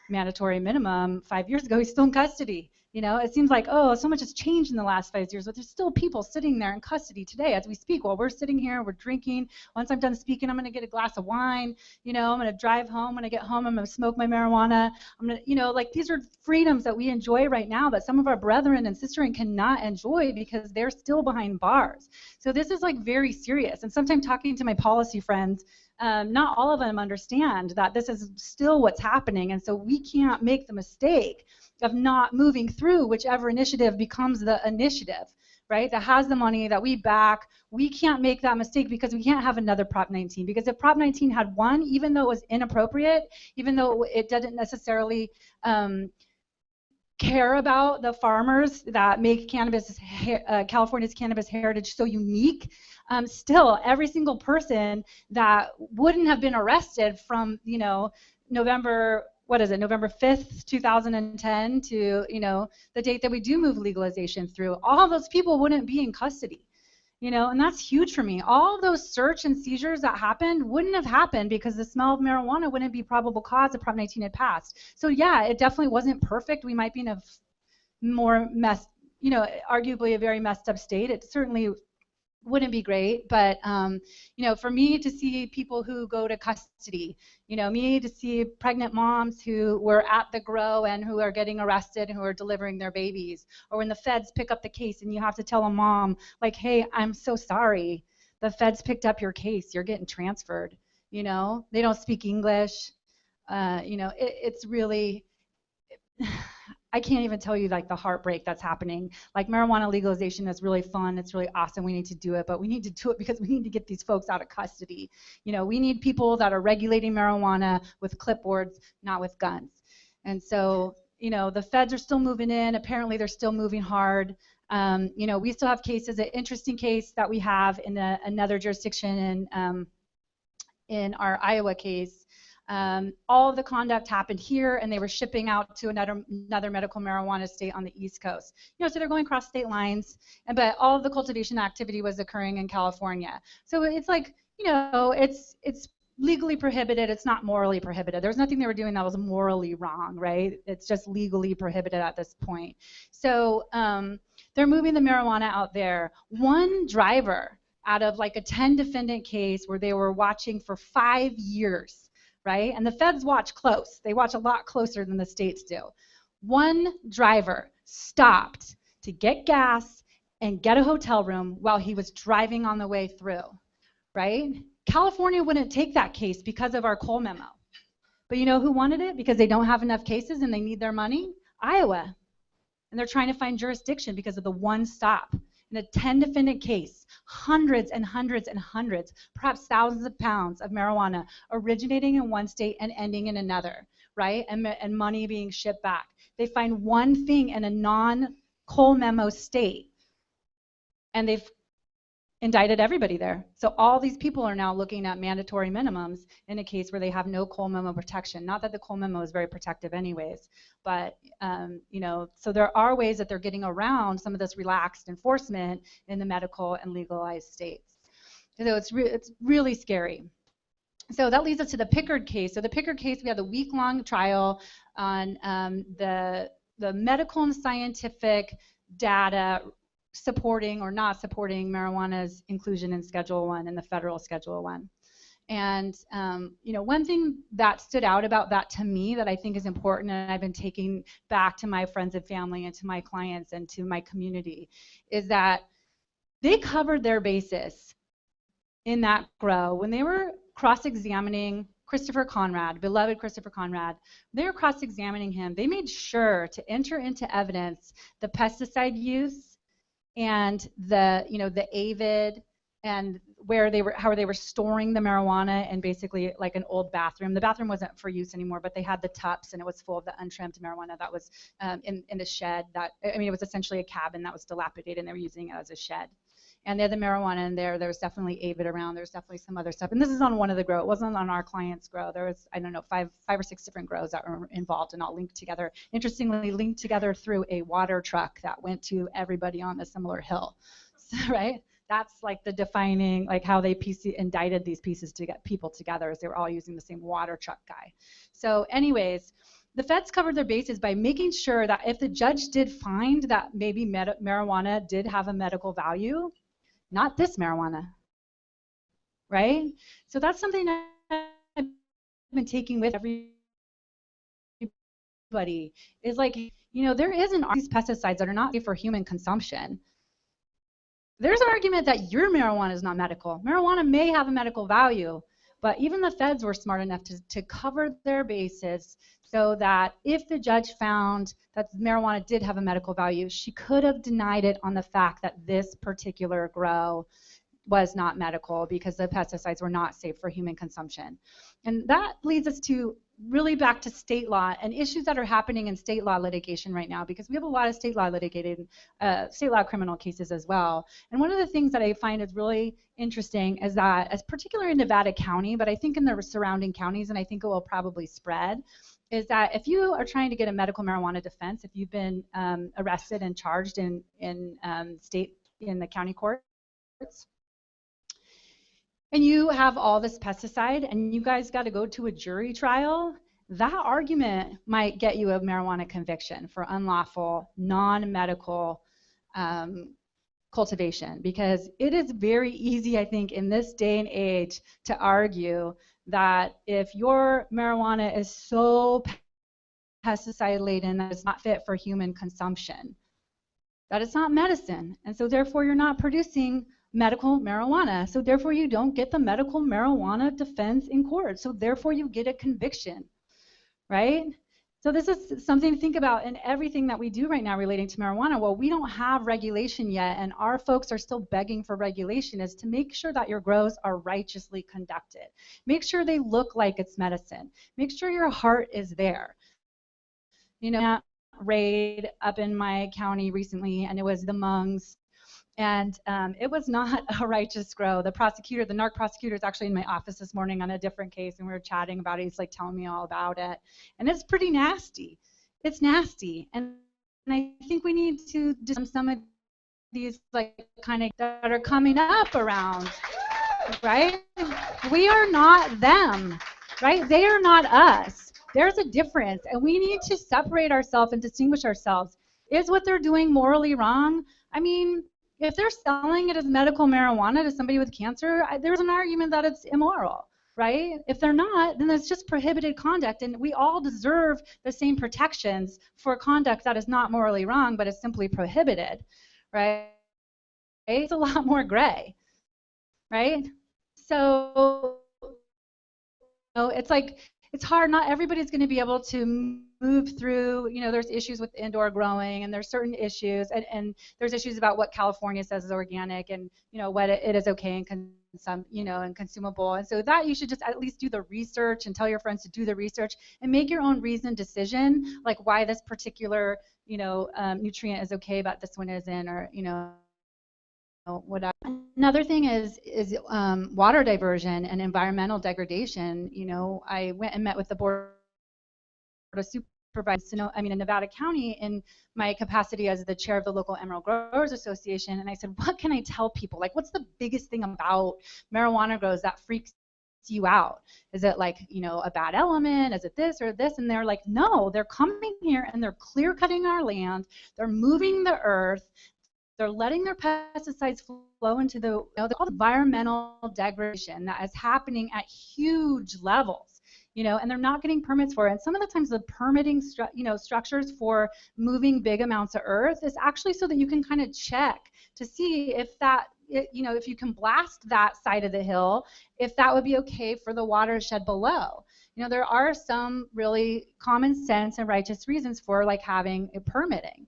mandatory minimum 5 years ago. He's still in custody. It seems like, oh, so much has changed in the last 5 years, but there's still people sitting there in custody today as we speak. While we're sitting here, we're drinking. Once I'm done speaking, I'm going to get a glass of wine. I'm going to drive home. When I get home, I'm going to smoke my marijuana. I'm going to, like, these are freedoms that we enjoy right now that some of our brethren and sisters cannot enjoy because they're still behind bars. So this is like very serious. And sometimes talking to my policy friends, not all of them understand that this is still what's happening. And so we can't make the mistake of not moving through whichever initiative becomes the initiative, right, that has the money that we back. We can't make that mistake because we can't have another Prop 19. Because if Prop 19 had won, even though it was inappropriate, even though it didn't necessarily care about the farmers that make cannabis, California's cannabis heritage so unique, still every single person that wouldn't have been arrested from, November 5th, 2010 to, the date that we do move legalization through, all those people wouldn't be in custody, and that's huge for me. All those search and seizures that happened wouldn't have happened because the smell of marijuana wouldn't be probable cause if Prop 19 had passed. So yeah, it definitely wasn't perfect. We might be in a more arguably a very messed up state. It certainly wouldn't be great, but for me to see people who go to custody, me to see pregnant moms who were at the grow and who are getting arrested and who are delivering their babies, or when the feds pick up the case and you have to tell a mom like, hey, I'm so sorry, the feds picked up your case, you're getting transferred. They don't speak English. It's really I can't even tell you like the heartbreak that's happening. Like marijuana legalization is really fun. It's really awesome. We need to do it, but we need to do it because we need to get these folks out of custody. We need people that are regulating marijuana with clipboards, not with guns. And so, the feds are still moving in. Apparently, they're still moving hard. We still have cases. An interesting case that we have in another jurisdiction in our Iowa case. All of the conduct happened here, and they were shipping out to another medical marijuana state on the East Coast. So they're going across state lines, but all of the cultivation activity was occurring in California. So it's like, it's legally prohibited. It's not morally prohibited. There's nothing they were doing that was morally wrong, right? It's just legally prohibited at this point. So they're moving the marijuana out there. One driver out of like a 10 defendant case where they were watching for 5 years. Right? And the feds watch close. They watch a lot closer than the states do. One driver stopped to get gas and get a hotel room while he was driving on the way through, right? California wouldn't take that case because of our Cole memo. But you know who wanted it? Because they don't have enough cases and they need their money? Iowa. And they're trying to find jurisdiction because of the one stop. In a 10 defendant case, hundreds and hundreds and hundreds, perhaps thousands of pounds of marijuana originating in one state and ending in another, right? And money being shipped back. They find one thing in a non-Cole memo state, and they've indicted everybody there. So all these people are now looking at mandatory minimums in a case where they have no Cole memo protection. Not that the Cole memo is very protective anyways, but so there are ways that they're getting around some of this relaxed enforcement in the medical and legalized states. So it's really scary. So that leads us to the Pickard case. So the Pickard case, we had a week-long trial on the medical and scientific data supporting or not supporting marijuana's inclusion in Schedule 1 in the federal Schedule 1. And one thing that stood out about that to me that I think is important, and I've been taking back to my friends and family and to my clients and to my community, is that they covered their basis in that grow when they were cross-examining Christopher Conrad, beloved Christopher Conrad. They were cross-examining him. They made sure to enter into evidence the pesticide use and the, the avid and how they were storing the marijuana in basically like an old bathroom. The bathroom wasn't for use anymore, but they had the tups and it was full of the untrimmed marijuana that was in the shed. It was essentially a cabin that was dilapidated and they were using it as a shed. And they had the marijuana in there. There was definitely avid around. There's definitely some other stuff. And this is on one of the grow. It wasn't on our client's grow. There was, I don't know, five or six different grows that were involved and all linked together. Interestingly, linked together through a water truck that went to everybody on a similar hill. So, right? That's like the defining, like how they indicted these pieces to get people together, is they were all using the same water truck guy. So anyways, the feds covered their bases by making sure that if the judge did find that maybe marijuana did have a medical value, not this marijuana, right? So that's something I've been taking with everybody, is like, there isn't these pesticides that are not safe for human consumption. There's an argument that your marijuana is not medical. Marijuana may have a medical value, but even the feds were smart enough to cover their bases so that if the judge found that marijuana did have a medical value, she could have denied it on the fact that this particular grow was not medical because the pesticides were not safe for human consumption. And that leads us to really back to state law and issues that are happening in state law litigation right now, because we have a lot of state law state law criminal cases as well. And one of the things that I find is really interesting is that, as particularly in Nevada County, but I think in the surrounding counties, and I think it will probably spread, is that if you are trying to get a medical marijuana defense, if you've been arrested and charged in the county courts, and you have all this pesticide and you guys got to go to a jury trial, that argument might get you a marijuana conviction for unlawful, non-medical cultivation, because it is very easy, I think, in this day and age to argue that if your marijuana is so pesticide laden that it's not fit for human consumption, that it's not medicine, and so therefore you're not producing medical marijuana, so therefore you don't get the medical marijuana defense in court, so therefore you get a conviction, right? So this is something to think about in everything that we do right now relating to marijuana. Well, we don't have regulation yet, and our folks are still begging for regulation, is to make sure that your grows are righteously conducted. Make sure they look like it's medicine. Make sure your heart is there. Raid up in my county recently, and it was the Hmongs. And it was not a righteous grow. The NARC prosecutor is actually in my office this morning on a different case, and we were chatting about it. He's like telling me all about it. And it's pretty nasty. It's nasty. And I think we need to do some of these like kind of that are coming up around, right? We are not them, right? They are not us. There's a difference, and we need to separate ourselves and distinguish ourselves. Is what they're doing morally wrong? I mean, if they're selling it as medical marijuana to somebody with cancer, there's an argument that it's immoral, right? If they're not, then it's just prohibited conduct, and we all deserve the same protections for conduct that is not morally wrong, but is simply prohibited, right? It's a lot more gray, right? So it's like, it's hard. Not everybody's going to be able to move through, there's issues with indoor growing, and there's certain issues, and there's issues about what California says is organic, and what it is okay and and consumable. And so that you should just at least do the research and tell your friends to do the research and make your own reasoned decision, like why this particular nutrient is okay but this one isn't, or whatever. Another thing is water diversion and environmental degradation. I went and met with the board of supervisors in Nevada County in my capacity as the chair of the local Emerald Growers Association, and I said, what can I tell people? Like, what's the biggest thing about marijuana grows that freaks you out? Is it like, a bad element? Is it this or this? And they're like, no, they're coming here and they're clear cutting our land. They're moving the earth. They're letting their pesticides flow into the environmental degradation that is happening at huge levels, and they're not getting permits for it. And some of the times the permitting, structures for moving big amounts of earth is actually so that you can kind of check to see if that if you can blast that side of the hill, if that would be okay for the watershed below. There are some really common sense and righteous reasons for like having a permitting.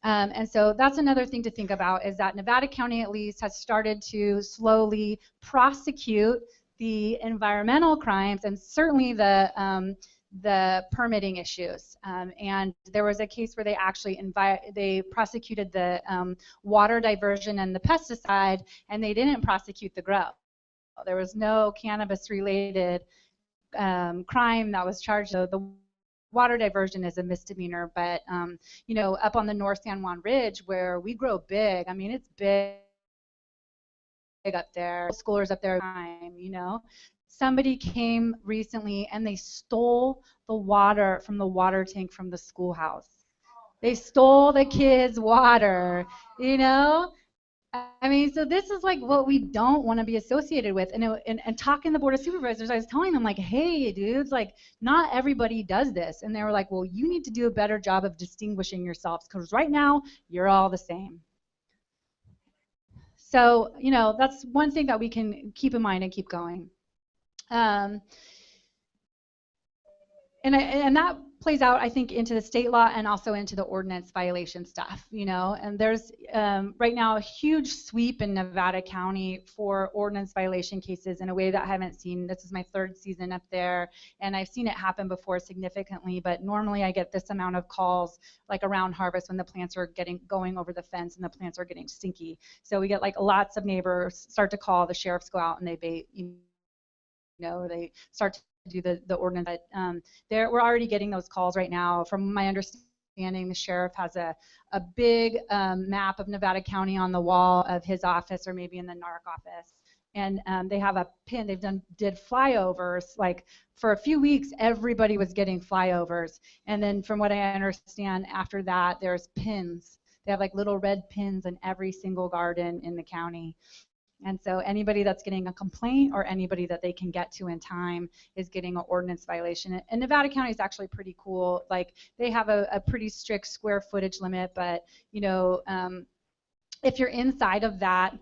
And so that's another thing to think about, is that Nevada County at least has started to slowly prosecute the environmental crimes and certainly the permitting issues. And there was a case where they actually they prosecuted the water diversion and the pesticide, and they didn't prosecute the grow. There was no cannabis-related crime that was charged. So the water diversion is a misdemeanor, but up on the North San Juan Ridge where we grow big, I mean, it's big up there, schoolers up there, somebody came recently and they stole the water from the water tank from the schoolhouse. They stole the kids' water, I mean, so this is like what we don't want to be associated with. And talking to the Board of Supervisors, I was telling them, like, hey, dudes, like, not everybody does this. And they were like, well, you need to do a better job of distinguishing yourselves, because right now, you're all the same. So, that's one thing that we can keep in mind and keep going. And that plays out, I think, into the state law and also into the ordinance violation stuff, and there's right now a huge sweep in Nevada County for ordinance violation cases in a way that I haven't seen. This is my 3rd season up there, and I've seen it happen before significantly, but normally I get this amount of calls like around harvest when the plants are going over the fence and the plants are getting stinky. So we get like lots of neighbors start to call, the sheriffs go out and they they start to do the ordinance. But we're already getting those calls right now. From my understanding, the sheriff has a big map of Nevada County on the wall of his office, or maybe in the NARC office. And they have a pin. Did flyovers. Like for a few weeks, everybody was getting flyovers. And then from what I understand, after that, there's pins. They have like little red pins in every single garden in the county. And so anybody that's getting a complaint or anybody that they can get to in time is getting an ordinance violation. And Nevada County is actually pretty cool. Like they have a pretty strict square footage limit, but if you're inside of that,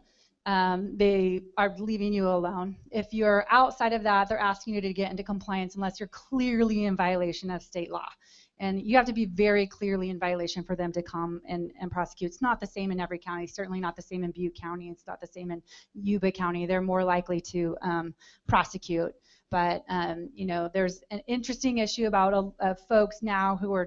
they are leaving you alone. If you're outside of that, they're asking you to get into compliance unless you're clearly in violation of state law. And you have to be very clearly in violation for them to come and prosecute. It's not the same in every county, certainly not the same in Butte County. It's not the same in Yuba County. They're more likely to prosecute. But, there's an interesting issue about folks now who are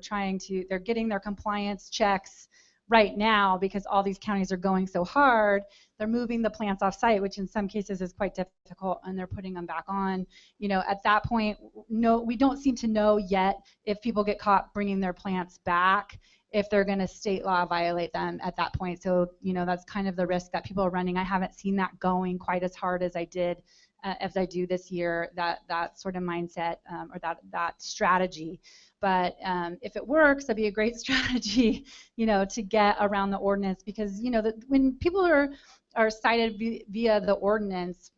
they're getting their compliance checks right now because all these counties are going so hard. They're moving the plants off site, which in some cases is quite difficult, and they're putting them back on. At that point, no, we don't seem to know yet if people get caught bringing their plants back, if they're going to state law violate them at that point. So, that's kind of the risk that people are running. I haven't seen that going quite as hard as I did, as I do this year, that sort of mindset or that strategy. But if it works, that'd be a great strategy, to get around the ordinance, because when people are cited via the ordinance,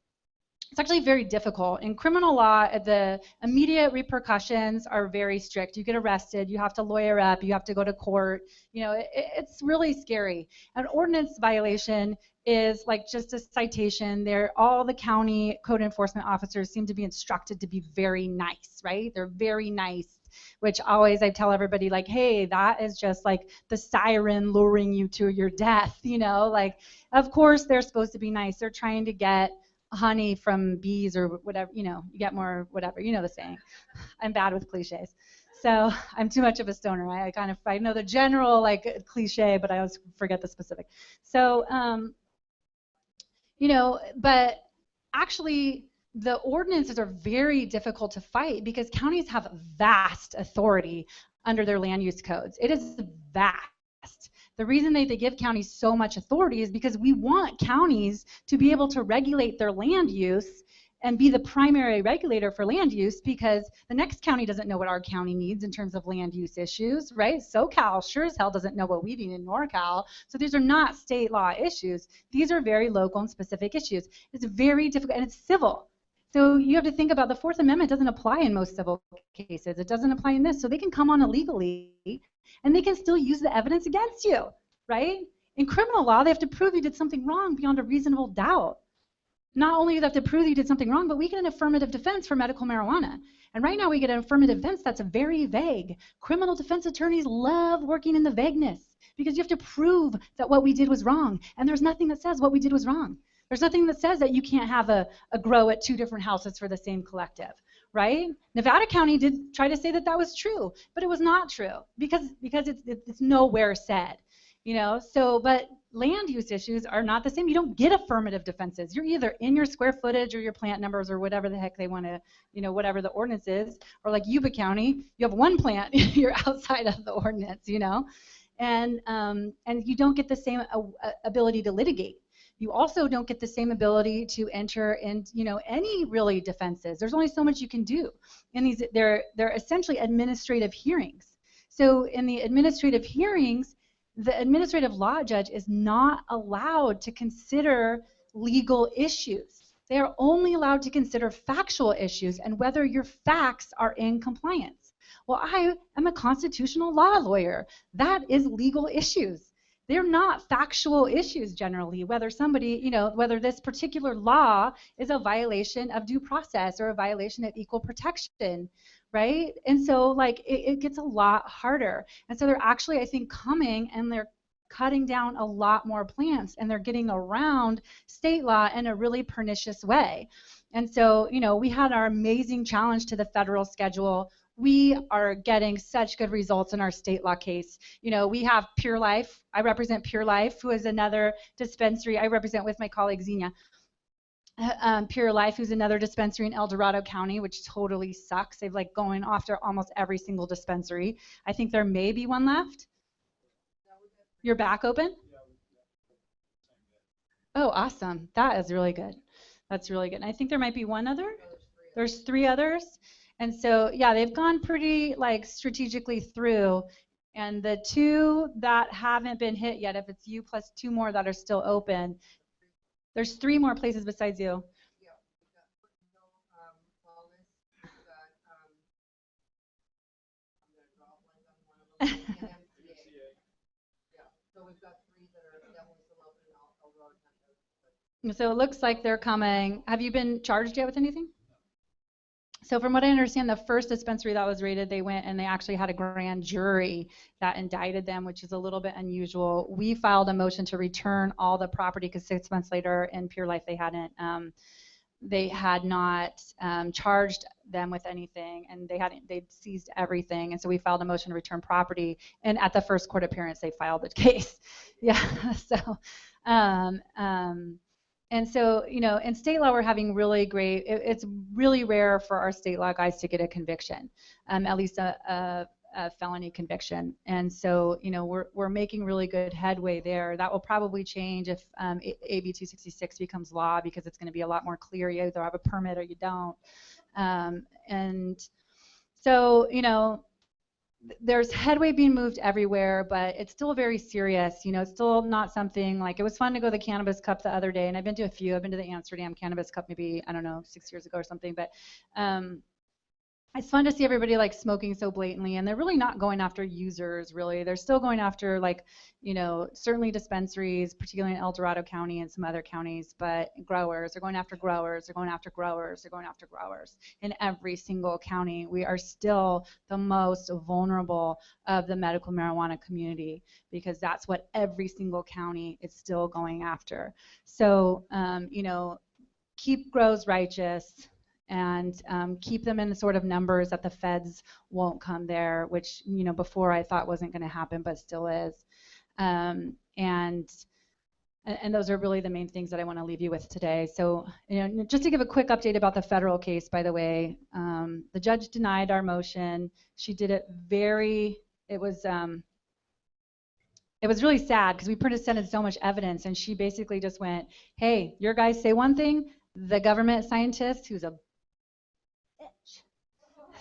it's actually very difficult. In criminal law, the immediate repercussions are very strict. You get arrested, you have to lawyer up, you have to go to court. It's really scary. An ordinance violation is like just a citation. All the county code enforcement officers seem to be instructed to be very nice, right? They're very nice, which always I tell everybody, like, hey, that is just like the siren luring you to your death, like, of course they're supposed to be nice. They're trying to get honey from bees or whatever, you get more whatever, the saying. I'm bad with cliches. So I'm too much of a stoner. I know the general like cliche, but I always forget the specific. So, but actually the ordinances are very difficult to fight because counties have vast authority under their land use codes. It is vast. The reason they give counties so much authority is because we want counties to be able to regulate their land use and be the primary regulator for land use, because the next county doesn't know what our county needs in terms of land use issues, right? SoCal sure as hell doesn't know what we need in NorCal. So these are not state law issues. These are very local and specific issues. It's very difficult, and it's civil. So you have to think about the Fourth Amendment doesn't apply in most civil cases. It doesn't apply in this. So they can come on illegally and they can still use the evidence against you, right? In criminal law, they have to prove you did something wrong beyond a reasonable doubt. Not only do they have to prove you did something wrong, but we get an affirmative defense for medical marijuana. And right now we get an affirmative defense that's very vague. Criminal defense attorneys love working in the vagueness because you have to prove that what we did was wrong. And there's nothing that says what we did was wrong. There's nothing that says that you can't have a grow at 2 different houses for the same collective, right? Nevada County did try to say that that was true, but it was not true because it's nowhere said, you know? So, but land use issues are not the same. You don't get affirmative defenses. You're either in your square footage or your plant numbers or whatever the heck they want to, you know, whatever the ordinance is. Or like Yuba County, you have 1 plant, you're outside of the ordinance, you know? And you don't get the same ability to litigate. You also don't get the same ability to enter in, you know, any really defenses. There's only so much you can do. And these, they're essentially administrative hearings. So in the administrative hearings, the administrative law judge is not allowed to consider legal issues. They are only allowed to consider factual issues and whether your facts are in compliance. Well, I am a constitutional law lawyer. That is legal issues. They're not factual issues generally, whether somebody, you know, whether this particular law is a violation of due process or a violation of equal protection, right? And so like it gets a lot harder. And so they're actually, I think, coming and they're cutting down a lot more plants and they're getting around state law in a really pernicious way. And so, you know, we had our amazing challenge to the federal schedule. We are getting such good results in our state law case. You know, we have Pure Life. I represent Pure Life, who is another dispensary I represent with my colleague Xenia. Pure Life, who's another dispensary in El Dorado County, which totally sucks. They've like going after almost every single dispensary. I think there may be one left. You're back open? Oh, awesome. That is really good. That's really good. And I think there might be one other. There's 3 others. And so, yeah, they've gone pretty like strategically through. And the 2 that haven't been hit yet, if it's you plus 2 more that are still open, there's 3 more places besides you. Yeah, we've got Wallace, we've got, I'm going to draw a blank on one of them, and MCA. Yeah, so we've got 3 that are definitely still open in El Dorado County. So it looks like they're coming. Have you been charged yet with anything? So from what I understand, the first dispensary that was raided, they went and they actually had a grand jury that indicted them, which is a little bit unusual. We filed a motion to return all the property because 6 months later in Pure Life they had not charged them with anything, and they'd seized everything, and so we filed a motion to return property. And at the first court appearance, they filed the case. Yeah. So. And so, you know, in state law, we're having really great, it's really rare for our state law guys to get a conviction, at least a felony conviction. And so, you know, we're making really good headway there. That will probably change if AB 266 becomes law because it's going to be a lot more clear. You either have a permit or you don't. And so, you know, there's headway being moved everywhere, but it's still very serious. You know, it's still not something like, it was fun to go to the Cannabis Cup the other day, and I've been to a few. I've been to the Amsterdam Cannabis Cup maybe, I don't know, 6 years ago or something, but it's fun to see everybody like smoking so blatantly, and they're really not going after users, really. They're still going after, like, you know, certainly dispensaries, particularly in El Dorado County and some other counties, but growers. They're going after growers. They're going after growers. They're going after growers. In every single county, we are still the most vulnerable of the medical marijuana community because that's what every single county is still going after. So, you know, keep grows righteous, and keep them in the sort of numbers that the feds won't come there, which, you know, before I thought wasn't going to happen, but still is. And those are really the main things that I want to leave you with today. So, you know, just to give a quick update about the federal case, by the way, the judge denied our motion. She did it it was really sad because we presented so much evidence, and she basically just went, hey, your guys say one thing, the government scientist, who's a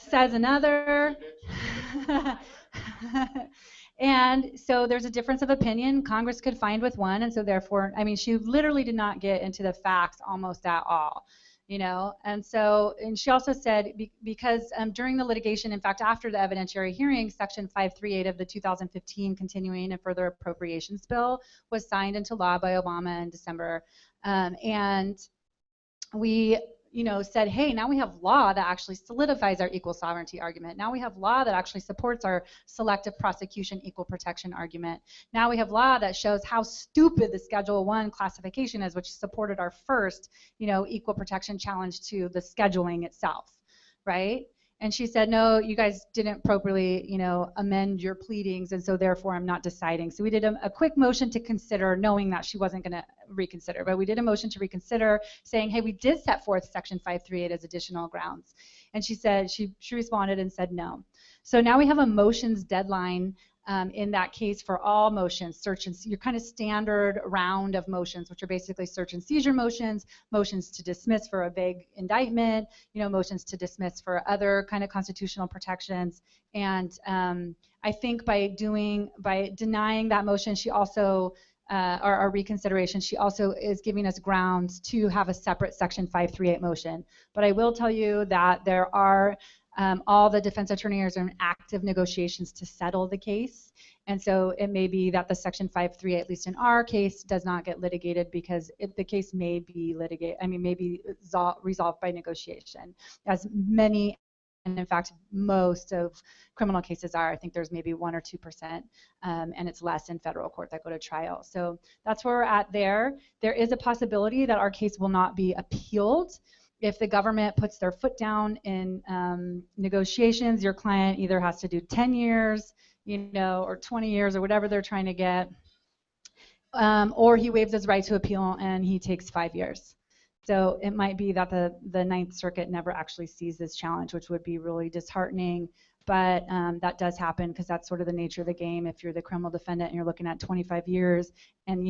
says another. And so there's a difference of opinion. Congress could find with one, and so therefore, I mean, she literally did not get into the facts almost at all. And so, and she also said, because during the litigation, in fact, after the evidentiary hearing, Section 538 of the 2015 Continuing and Further Appropriations Bill was signed into law by Obama in December. And we said, hey, now we have law that actually solidifies our equal sovereignty argument. Now we have law that actually supports our selective prosecution equal protection argument. Now we have law that shows how stupid the Schedule 1 classification is, which supported our first, equal protection challenge to the scheduling itself, right? And she said, no, you guys didn't properly, amend your pleadings, and so therefore I'm not deciding. So we did a quick motion to consider, knowing that she wasn't going to reconsider. But we did a motion to reconsider, saying, hey, we did set forth Section 538 as additional grounds. And she said, she responded and said no. So now we have a motions deadline in that case for all motions, your kind of standard round of motions, which are basically search and seizure motions, motions to dismiss for a vague indictment, motions to dismiss for other kind of constitutional protections. And I think by denying that motion, she also, our reconsideration, she also is giving us grounds to have a separate Section 538 motion. But I will tell you that there are all the defense attorneys are in active negotiations to settle the case. And so it may be that the Section 538, at least in our case, does not get litigated because the case may be resolved by negotiation, as many, and in fact, most of criminal cases are. I think there's maybe 1 or 2%, and it's less in federal court that go to trial. So that's where we're at there. There is a possibility that our case will not be appealed. If the government puts their foot down in negotiations, your client either has to do 10 years, or 20 years, or whatever they're trying to get, or he waives his right to appeal and he takes 5 years. So it might be that the Ninth Circuit never actually sees this challenge, which would be really disheartening. But that does happen because that's sort of the nature of the game. If you're the criminal defendant and you're looking at 25 years, and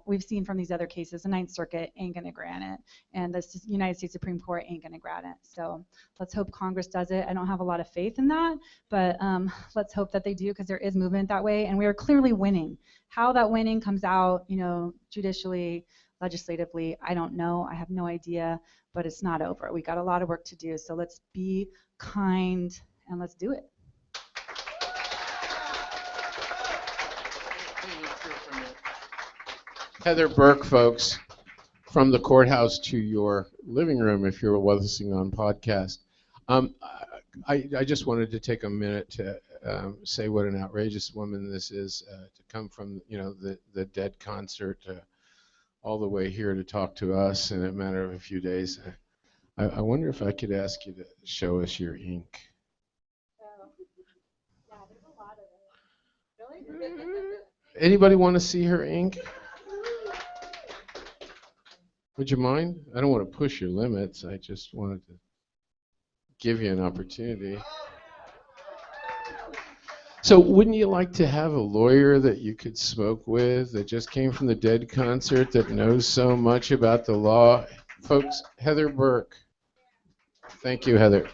we've seen from these other cases, the Ninth Circuit ain't going to grant it, and the United States Supreme Court ain't going to grant it. So let's hope Congress does it. I don't have a lot of faith in that, but let's hope that they do, because there is movement that way, and we are clearly winning. How that winning comes out, judicially, legislatively, I don't know. I have no idea, but it's not over. We got a lot of work to do. So let's be kind and let's do it. Heather Burke, folks, from the courthouse to your living room if you're listening on podcast. I just wanted to take a minute to say what an outrageous woman this is, to come from the Dead concert all the way here to talk to us in a matter of a few days. I wonder if I could ask you to show us your ink. Yeah, there's a lot of it. Really? Anybody want to see her ink? Would you mind? I don't want to push your limits. I just wanted to give you an opportunity. So wouldn't you like to have a lawyer that you could smoke with that just came from the Dead concert that knows so much about the law? Folks, Heather Burke. Thank you, Heather.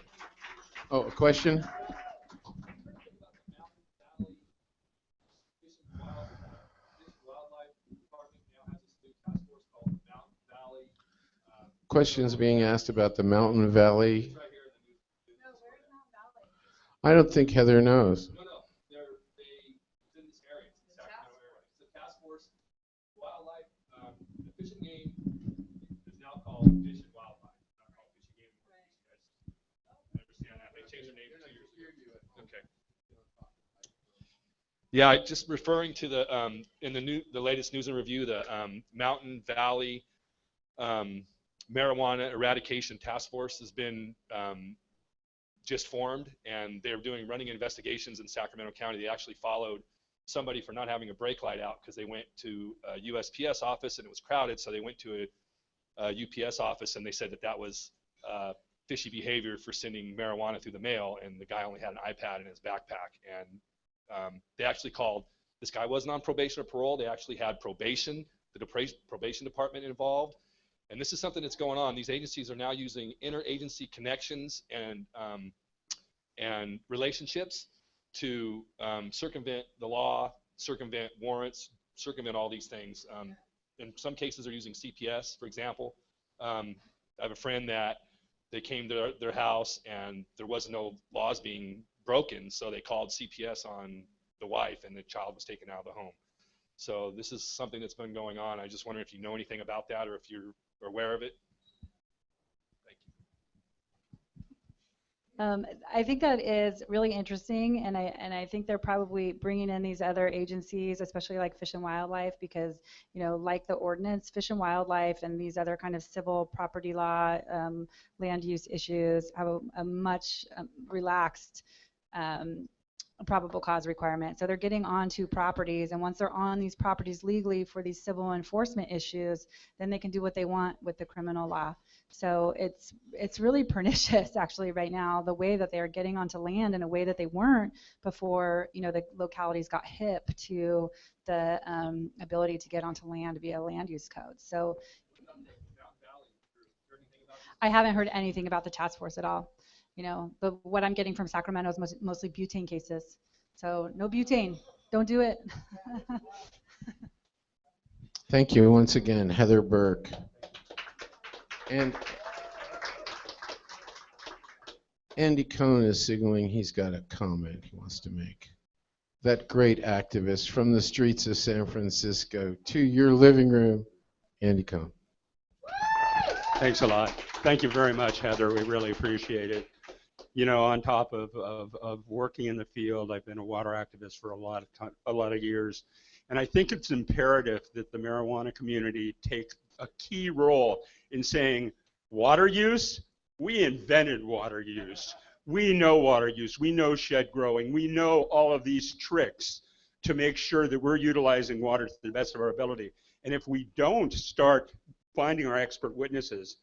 Oh, a question? Questions being asked about the Mountain Valley. I don't think Heather knows. No, it's in this area. It's the Sacramento area. It's the task force wildlife. The fishing game is now called Fish and Wildlife. It's not called Fishing Game anymore. You guys understand that? They changed their name 2 years ago. Okay. Yeah, just referring to the in the latest news and review, the Mountain Valley Marijuana Eradication Task Force has been just formed, and they're running investigations in Sacramento County. They actually followed somebody for not having a brake light out because they went to a USPS office and it was crowded, so they went to a UPS office and they said that was fishy behavior for sending marijuana through the mail, and the guy only had an iPad in his backpack. And they actually called, this guy wasn't on probation or parole, they actually had probation, the probation department involved. And this is something that's going on. These agencies are now using interagency connections and relationships to circumvent the law, circumvent warrants, circumvent all these things. In some cases, they're using CPS, for example. I have a friend that they came to their house and there was no laws being broken, so they called CPS on the wife and the child was taken out of the home. So this is something that's been going on. I just wonder if you know anything about that or if you're aware of it. Thank you. I think that is really interesting, and I think they're probably bringing in these other agencies, especially like Fish and Wildlife, because like the ordinance, Fish and Wildlife, and these other kind of civil property law, land use issues have a much relaxed probable cause requirement. So they're getting onto properties, and once they're on these properties legally for these civil enforcement issues, then they can do what they want with the criminal law. So it's really pernicious actually right now, the way that they're getting onto land in a way that they weren't before, the localities got hip to the ability to get onto land via land use codes. So I haven't heard anything about the task force at all. But what I'm getting from Sacramento is mostly butane cases. So no butane, don't do it. Thank you once again, Heather Burke. And Andy Cohn is signaling he's got a comment he wants to make. That great activist from the streets of San Francisco to your living room, Andy Cohn. Thanks a lot. Thank you very much, Heather. We really appreciate it. On top of working in the field, I've been a water activist for a lot of years. And I think it's imperative that the marijuana community take a key role in saying water use, we invented water use. We know water use. We know shed growing. We know all of these tricks to make sure that we're utilizing water to the best of our ability. And if we don't start finding our expert witnesses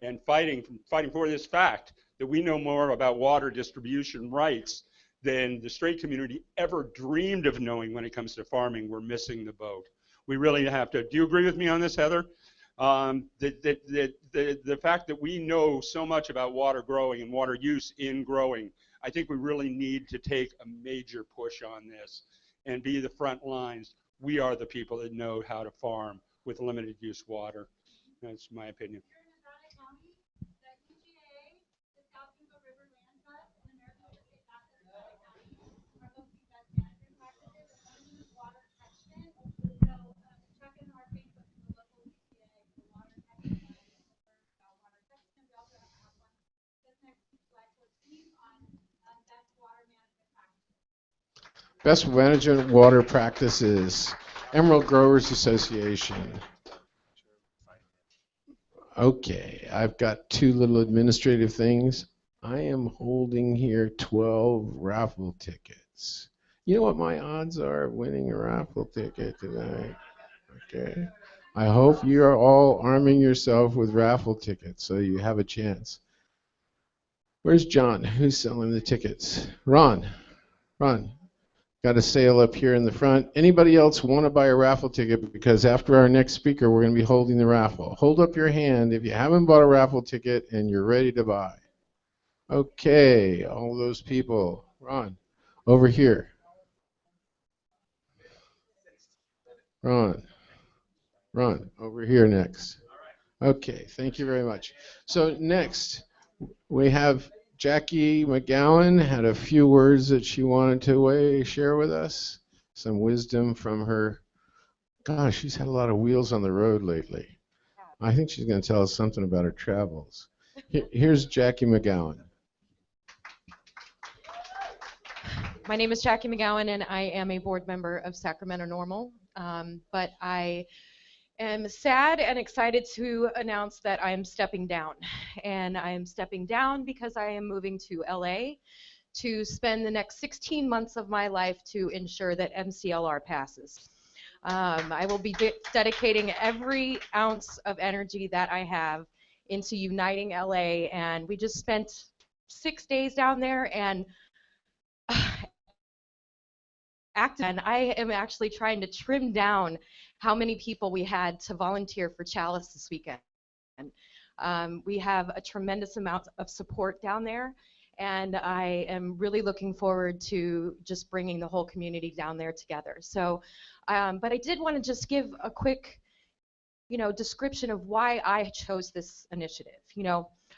and fighting for this fact that we know more about water distribution rights than the straight community ever dreamed of knowing when it comes to farming, we're missing the boat. We really have to. Do you agree with me on this, Heather? The fact that we know so much about water growing and water use in growing, I think we really need to take a major push on this and be the front lines. We are the people that know how to farm with limited use water. That's my opinion. Best management water practices, Emerald Growers Association. Okay, I've got two little administrative things. I am holding here 12 raffle tickets. You know what my odds are of winning a raffle ticket tonight? Okay. I hope you are all arming yourself with raffle tickets so you have a chance. Where's John? Who's selling the tickets? Ron. Got a sale up here in the front. Anybody else want to buy a raffle ticket? Because after our next speaker, we're going to be holding the raffle. Hold up your hand if you haven't bought a raffle ticket and you're ready to buy. Okay, all those people. Ron, over here. Ron, over here next. Okay, thank you very much. So next, we have Jackie McGowan had a few words that she wanted to share with us. Some wisdom from her. Gosh, she's had a lot of wheels on the road lately. I think she's going to tell us something about her travels. Here's Jackie McGowan. My name is Jackie McGowan, and I am a board member of Sacramento NORML. But I am sad and excited to announce that I am stepping down. And I am stepping down because I am moving to LA to spend the next 16 months of my life to ensure that MCLR passes. I will be dedicating every ounce of energy that I have into uniting LA, and we just spent 6 days down there, and I am actually trying to trim down how many people we had to volunteer for Chalice this weekend. We have a tremendous amount of support down there, and I am really looking forward to just bringing the whole community down there together. So, but I did want to just give a quick description of why I chose this initiative.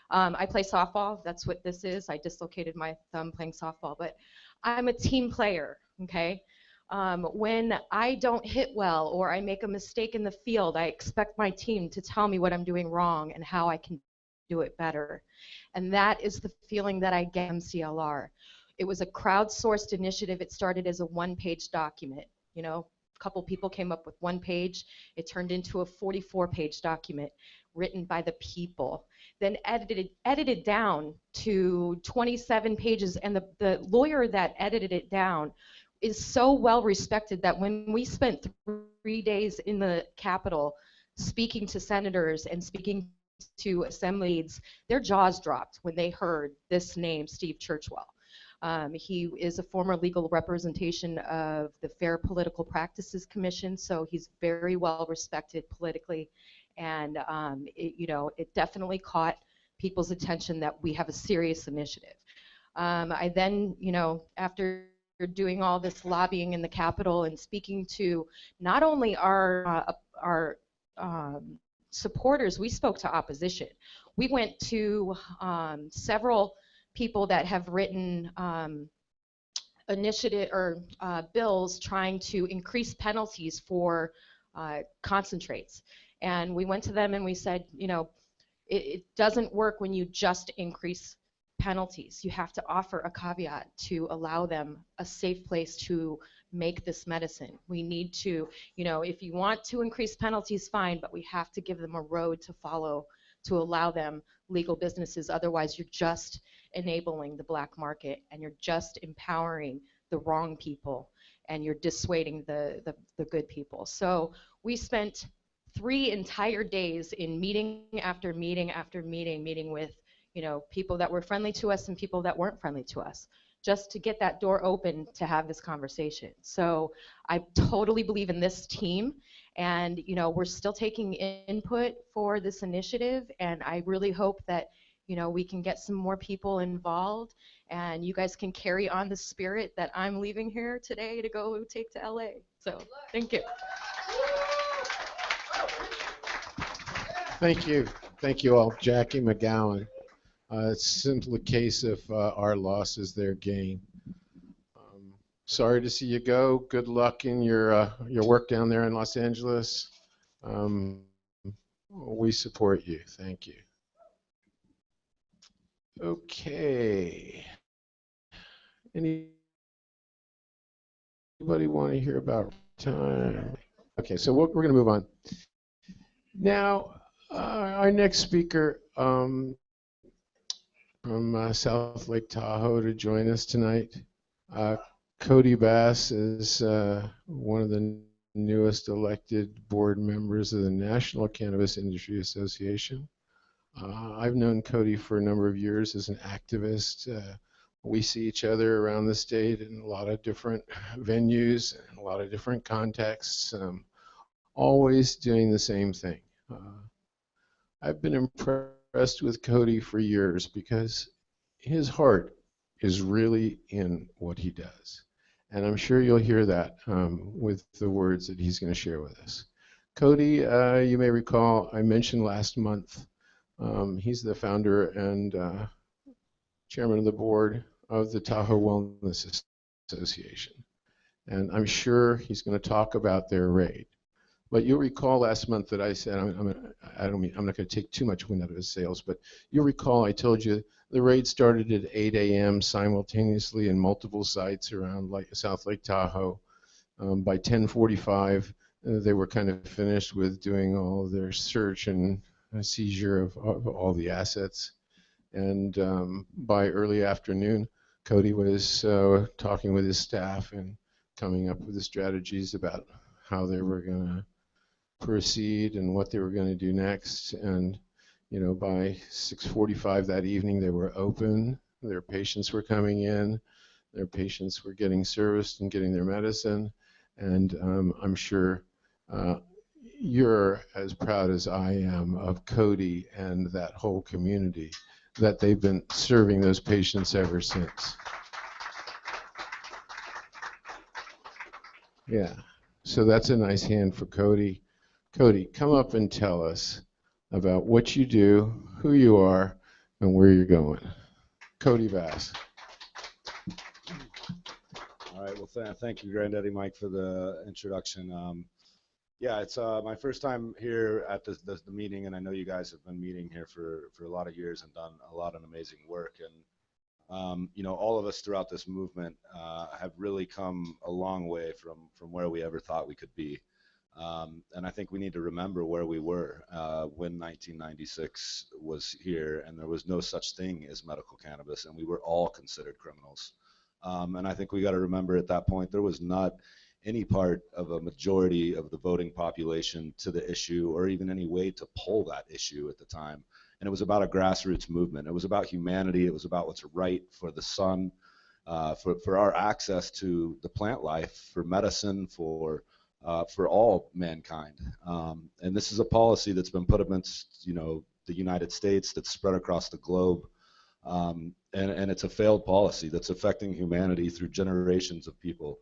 I play softball. That's what this is. I dislocated my thumb playing softball, but I'm a team player, okay? When I don't hit well or I make a mistake in the field, I expect my team to tell me what I'm doing wrong and how I can do it better. And that is the feeling that I get from CLR. It was a crowdsourced initiative. It started as a one-page document. A couple people came up with one page. It turned into a 44-page document written by the people, then edited down to 27 pages. And the lawyer that edited it down is so well respected that when we spent 3 days in the Capitol speaking to senators and speaking to assemblies, their jaws dropped when they heard this name, Steve Churchwell. He is a former legal representation of the Fair Political Practices Commission, so he's very well respected politically, and it definitely caught people's attention that we have a serious initiative. I then, after doing all this lobbying in the Capitol and speaking to not only our supporters, we spoke to opposition. We went to several people that have written initiative or bills trying to increase penalties for concentrates. And we went to them and we said, it doesn't work when you just increase penalties. You have to offer a caveat to allow them a safe place to make this medicine. We need to, if you want to increase penalties, fine, but we have to give them a road to follow to allow them legal businesses. Otherwise, you're just enabling the black market and you're just empowering the wrong people and you're dissuading the good people. So we spent 3 entire days in meeting after meeting after meeting with people that were friendly to us and people that weren't friendly to us, just to get that door open to have this conversation. So I totally believe in this team, and we're still taking input for this initiative, and I really hope that we can get some more people involved, and you guys can carry on the spirit that I'm leaving here today to go take to LA. So thank you. Thank you. Thank you all. Jackie McGowan. It's simply a case of our loss is their gain. Sorry to see you go. Good luck in your work down there in Los Angeles. We support you. Thank you. Okay. Anybody want to hear about time? Okay, so we're going to move on. Now, our next speaker from South Lake Tahoe to join us tonight. Cody Bass is one of the newest elected board members of the National Cannabis Industry Association. I've known Cody for a number of years as an activist. We see each other around the state in a lot of different venues and a lot of different contexts, always doing the same thing. I've been impressed with Cody for years because his heart is really in what he does. And I'm sure you'll hear that with the words that he's going to share with us. Cody, you may recall I mentioned last month, he's the founder and chairman of the board of the Tahoe Wellness Association. And I'm sure he's going to talk about their raid. But you'll recall last month that I said, I'm not going to take too much wind out of his sails, but you'll recall I told you the raid started at 8 a.m. simultaneously in multiple sites around South Lake Tahoe. By 10:45, they were kind of finished with doing all of their search and seizure of all the assets. And by early afternoon, Cody was talking with his staff and coming up with the strategies about how they were going to proceed and what they were going to do next. And by 6:45 that evening, they were open. Their patients were coming in. Their patients were getting serviced and getting their medicine. And I'm sure you're as proud as I am of Cody and that whole community that they've been serving those patients ever since. Yeah, so that's a nice hand for Cody. Cody, come up and tell us about what you do, who you are, and where you're going. Cody Vass. All right. Well, thank you, Granddaddy Mike, for the introduction. Yeah, it's my first time here at the meeting, and I know you guys have been meeting here for a lot of years and done a lot of amazing work. And you know, all of us throughout this movement have really come a long way from where we ever thought we could be. And I think we need to remember where we were when 1996 was here, and there was no such thing as medical cannabis, and we were all considered criminals. And I think we got to remember at that point there was not any part of a majority of the voting population to the issue, or even any way to pull that issue at the time. And it was about a grassroots movement. It was about humanity. It was about what's right for the sun, for our access to the plant life, for medicine, for all mankind. And this is a policy that's been put against, you know, the United States, that's spread across the globe. And it's a failed policy that's affecting humanity through generations of people.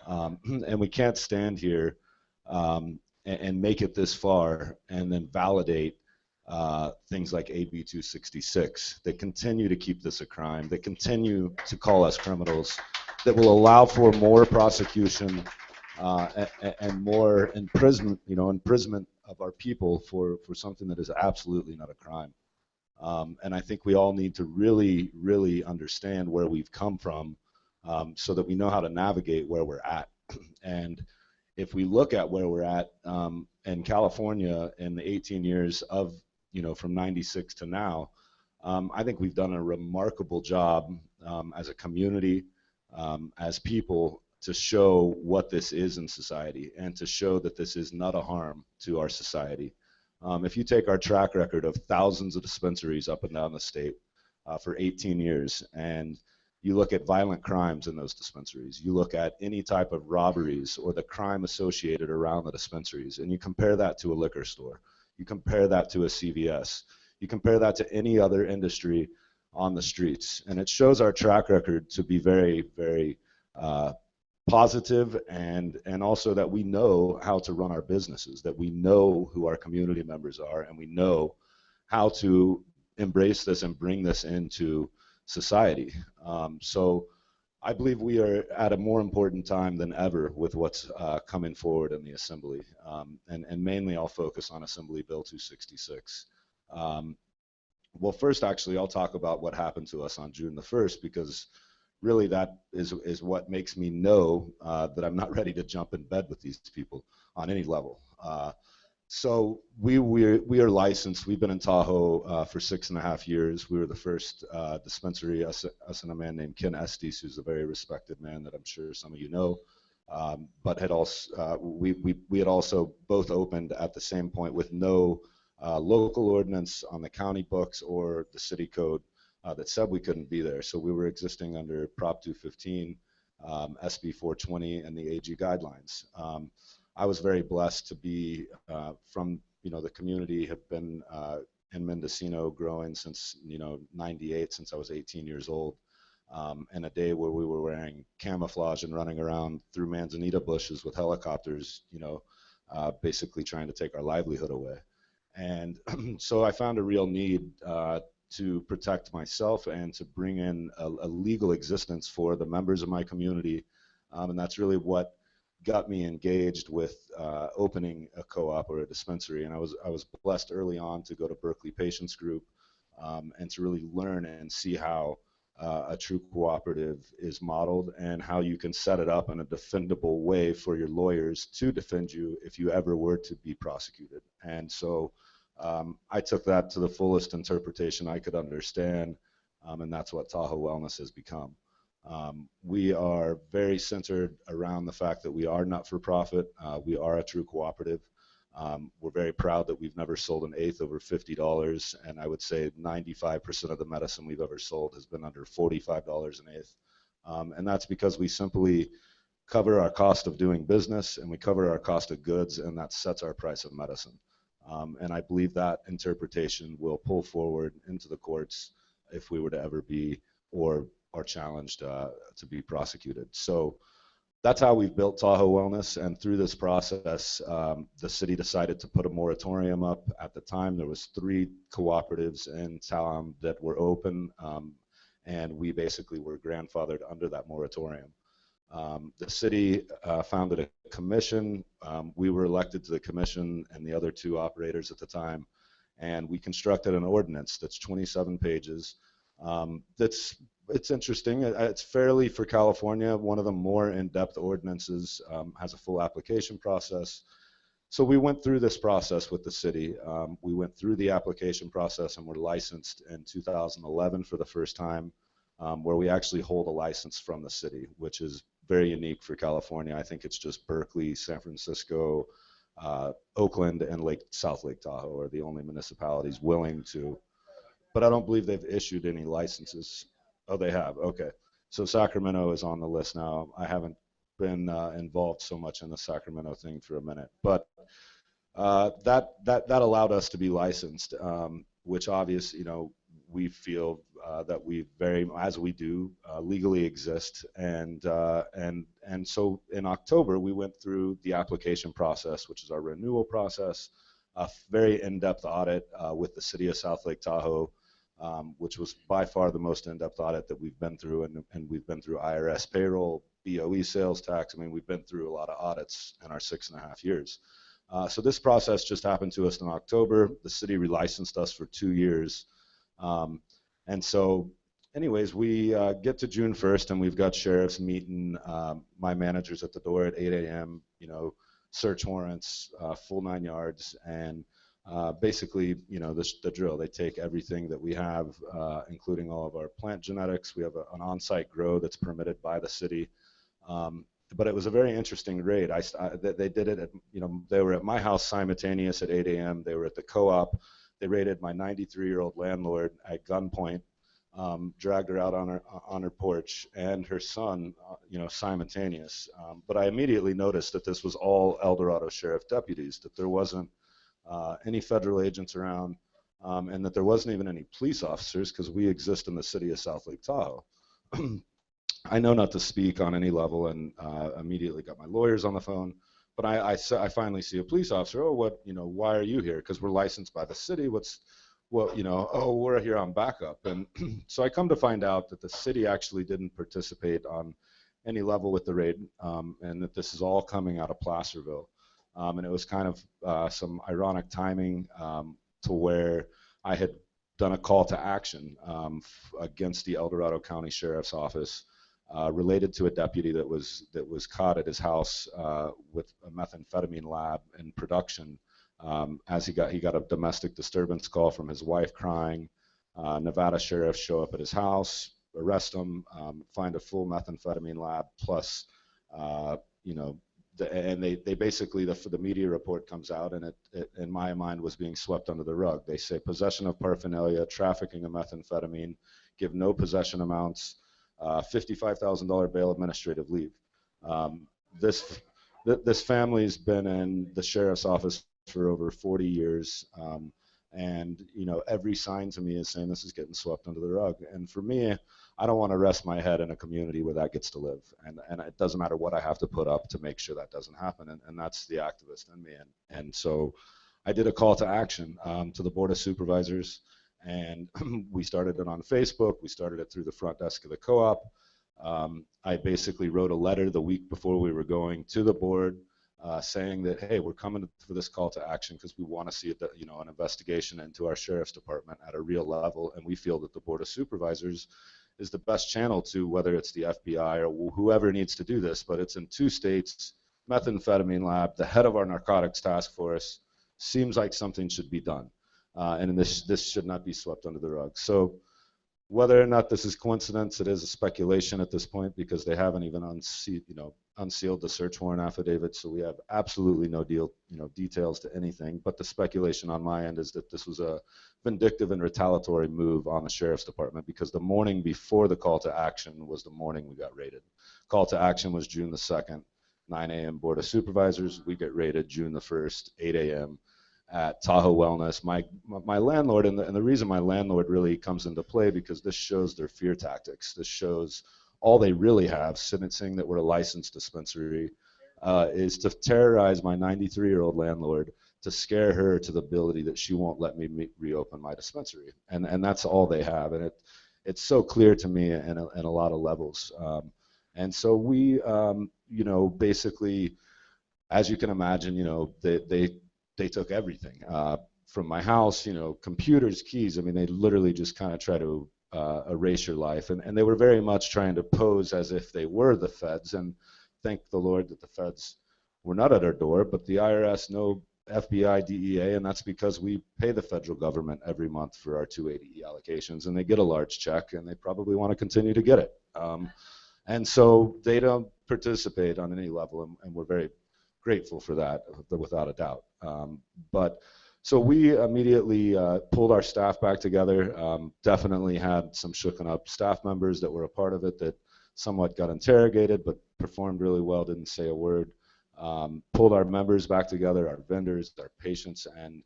And we can't stand here and make it this far and then validate things like AB 266 that continue to keep this a crime, that continue to call us criminals, that will allow for more prosecution and more imprisonment of our people for something that is absolutely not a crime. And I think we all need to really, really understand where we've come from so that we know how to navigate where we're at. And if we look at where we're at in California in the 18 years of, you know, from 96 to now, I think we've done a remarkable job as a community, as people, to show what this is in society and to show that this is not a harm to our society. If you take our track record of thousands of dispensaries up and down the state for 18 years, and you look at violent crimes in those dispensaries, you look at any type of robberies or the crime associated around the dispensaries, and you compare that to a liquor store, you compare that to a CVS, you compare that to any other industry on the streets, and it shows our track record to be very, very positive, and also that we know how to run our businesses, that we know who our community members are, and we know how to embrace this and bring this into society. So I believe we are at a more important time than ever with what's coming forward in the Assembly. And mainly I'll focus on Assembly Bill 266. Well, first, actually, I'll talk about what happened to us on June the 1st, because really that is what makes me know that I'm not ready to jump in bed with these people on any level. So we are licensed. We've been in Tahoe for 6.5 years. We were the first dispensary, us and a man named Ken Estes, who's a very respected man that I'm sure some of you know. But had also we had also both opened at the same point with no local ordinance on the county books or the city code that said we couldn't be there. So we were existing under Prop 215, SB 420, and the AG guidelines. I was very blessed to be from, you know, the community, have been in Mendocino growing since, you know, 98, since I was 18 years old. And a day where we were wearing camouflage and running around through manzanita bushes with helicopters, you know, basically trying to take our livelihood away. And so I found a real need to protect myself and to bring in a legal existence for the members of my community. And that's really what got me engaged with opening a co-op or a dispensary. And I was blessed early on to go to Berkeley Patients Group and to really learn and see how a true cooperative is modeled and how you can set it up in a defendable way for your lawyers to defend you if you ever were to be prosecuted. And so I took that to the fullest interpretation I could understand, and that's what Tahoe Wellness has become. We are very centered around the fact that we are not for profit. We are a true cooperative. We're very proud that we've never sold an eighth over $50, and I would say 95% of the medicine we've ever sold has been under $45 an eighth. And that's because we simply cover our cost of doing business and we cover our cost of goods, and that sets our price of medicine. And I believe that interpretation will pull forward into the courts if we were to ever be or are challenged to be prosecuted. So That's how we've built Tahoe Wellness, and through this process, the city decided to put a moratorium up. At the time, there was 3 cooperatives in town that were open, and we basically were grandfathered under that moratorium. The city founded a commission. We were elected to the commission and the other 2 operators at the time, and we constructed an ordinance that's 27 pages. It's interesting. It's fairly, for California, one of the more in-depth ordinances, has a full application process. So we went through this process with the city. We went through the application process and were licensed in 2011 for the first time, where we actually hold a license from the city, which is very unique for California. I think it's just Berkeley, San Francisco, Oakland, and South Lake Tahoe are the only municipalities willing to, but I don't believe they've issued any licenses. Oh, they have. Okay. So Sacramento is on the list now. I haven't been involved so much in the Sacramento thing for a minute, but that allowed us to be licensed, which obviously, we feel that we as we do, legally exist, and so in October we went through the application process, which is our renewal process, a very in-depth audit with the city of South Lake Tahoe. Which was by far the most in-depth audit that we've been through, and we've been through IRS payroll, BOE sales tax. I mean, we've been through a lot of audits in our 6.5 years. So this process just happened to us in October. The city relicensed us for 2 years. And so anyways, we get to June 1st, and we've got sheriffs meeting my managers at the door at 8 a.m., search warrants, full 9 yards, and basically, the drill. They take everything that we have, including all of our plant genetics. We have an on-site grow that's permitted by the city. But it was a very interesting raid. They did it at, they were at my house simultaneous at 8 a.m. They were at the co-op. They raided my 93-year-old landlord at gunpoint, dragged her out on her porch, and her son, simultaneous. But I immediately noticed that this was all El Dorado Sheriff deputies, that there wasn't any federal agents around, and that there wasn't even any police officers, because we exist in the city of South Lake Tahoe. I know not to speak on any level, and immediately got my lawyers on the phone. But I finally see a police officer. Oh, why are you here? Because we're licensed by the city. Oh, we're here on backup. And so I come to find out that the city actually didn't participate on any level with the raid, and that this is all coming out of Placerville. And it was kind of some ironic timing to where I had done a call to action against the El Dorado County Sheriff's Office related to a deputy that was caught at his house with a methamphetamine lab in production. As he got a domestic disturbance call from his wife crying. Nevada sheriffs show up at his house, arrest him, find a full methamphetamine lab plus, and they basically, the media report comes out, and it in my mind was being swept under the rug. They say possession of paraphernalia, trafficking of methamphetamine, give no possession amounts, $55,000 bail, administrative leave. This family's been in the sheriff's office for over 40 years, and every sign to me is saying this is getting swept under the rug. And for me, I don't want to rest my head in a community where that gets to live, and it doesn't matter what I have to put up to make sure that doesn't happen, and that's the activist in me. And so I did a call to action to the Board of Supervisors, and we started it on Facebook. We started it through the front desk of the co-op. I basically wrote a letter the week before we were going to the board, saying that, hey, we're coming for this call to action because we want to see an investigation into our sheriff's department at a real level, and we feel that the Board of Supervisors is the best channel to, whether it's the FBI or whoever needs to do this, but it's in 2 states, methamphetamine lab, the head of our narcotics task force, seems like something should be done, and this should not be swept under the rug. So whether or not this is coincidence, it is a speculation at this point, because they haven't even unsealed the search warrant affidavit, so we have absolutely no details to anything. But the speculation on my end is that this was a vindictive and retaliatory move on the sheriff's department, because the morning before the call to action was the morning we got raided. Call to action was June the 2nd, 9 a.m. Board of Supervisors. We get raided June the 1st, 8 a.m. at Tahoe Wellness. My landlord, and the reason my landlord really comes into play, because this shows their fear tactics. This shows all they really have, saying that we're a licensed dispensary, is to terrorize my 93-year-old landlord, to scare her to the ability that she won't let me reopen my dispensary. And that's all they have. And it's so clear to me in a lot of levels. And so we, basically, as you can imagine, they took everything from my house, computers, keys. I mean, they literally just kind of try to erase your life. And they were very much trying to pose as if they were the feds. And thank the Lord that the feds were not at our door, but the IRS, no FBI, DEA, and that's because we pay the federal government every month for our 280E allocations, and they get a large check, and they probably want to continue to get it. And so they don't participate on any level, and we're very grateful for that, without a doubt. But so we immediately pulled our staff back together. Definitely had some shooken up staff members that were a part of it that somewhat got interrogated, but performed really well, didn't say a word. Pulled our members back together, our vendors, our patients, and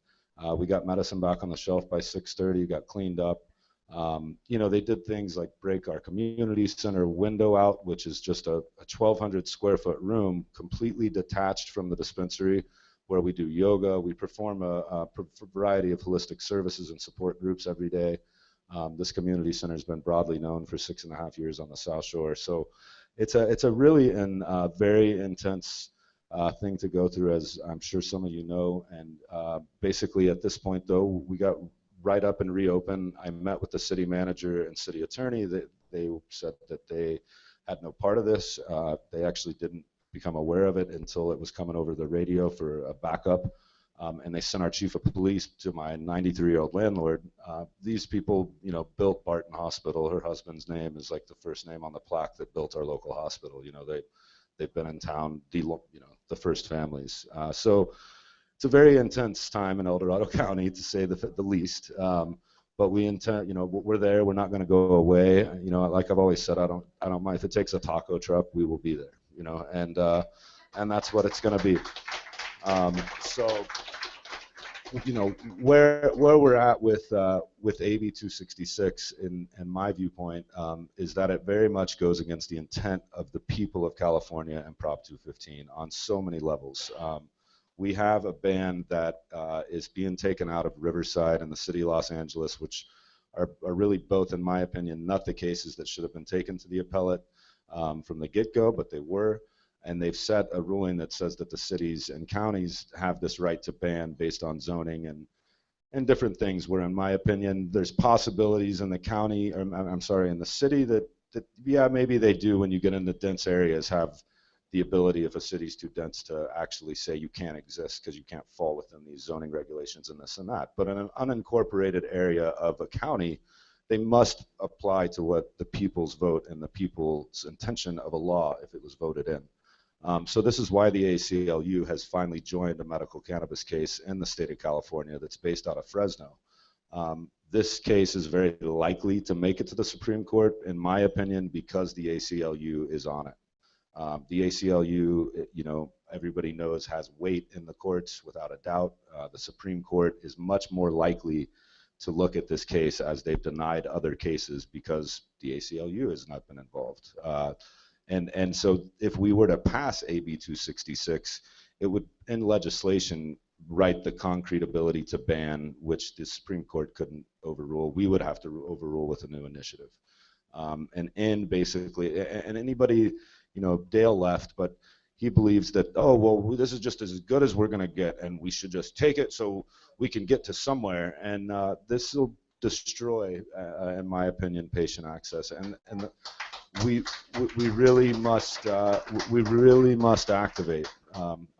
we got medicine back on the shelf by 6:30, got cleaned up. They did things like break our community center window out, which is just a 1,200 square foot room completely detached from the dispensary, where we do yoga. We perform a variety of holistic services and support groups every day. This community center has been broadly known for 6.5 years on the South Shore. So it's a really very intense thing to go through, as I'm sure some of you know. And basically at this point, though, we got right up and reopened. I met with the city manager and city attorney. They said that they had no part of this. They actually didn't become aware of it until it was coming over the radio for a backup. And they sent our chief of police to my 93-year-old landlord. These people, built Barton Hospital. Her husband's name is like the first name on the plaque that built our local hospital. They've been in town, the first families. So it's a very intense time in El Dorado County, to say the least. But we intend, we're there. We're not going to go away. Like I've always said, I don't mind if it takes a taco truck. We will be there. And that's what it's going to be. So, where we're at with AB 266, in my viewpoint, is that it very much goes against the intent of the people of California and Prop 215 on so many levels. We have a ban that is being taken out of Riverside and the city of Los Angeles, which are really both, in my opinion, not the cases that should have been taken to the appellate from the get-go, but they were. And they've set a ruling that says that the cities and counties have this right to ban based on zoning and different things, where, in my opinion, there's possibilities in the county, or in the city that yeah, maybe they do, when you get into dense areas, have the ability, if a city's too dense, to actually say you can't exist because you can't fall within these zoning regulations and this and that. But in an unincorporated area of a county, they must apply to what the people's vote and the people's intention of a law if it was voted in. So this is why the ACLU has finally joined a medical cannabis case in the state of California that's based out of Fresno. This case is very likely to make it to the Supreme Court, in my opinion, because the ACLU is on it. The ACLU, everybody knows, has weight in the courts without a doubt. The Supreme Court is much more likely to look at this case, as they've denied other cases, because the ACLU has not been involved. And so if we were to pass AB 266, it would, in legislation, write the concrete ability to ban, which the Supreme Court couldn't overrule. We would have to overrule with a new initiative. And basically, and anybody, Dale left, but he believes that, oh, well, this is just as good as we're going to get, and we should just take it so we can get to somewhere. And this will destroy, in my opinion, patient access. And we really must activate.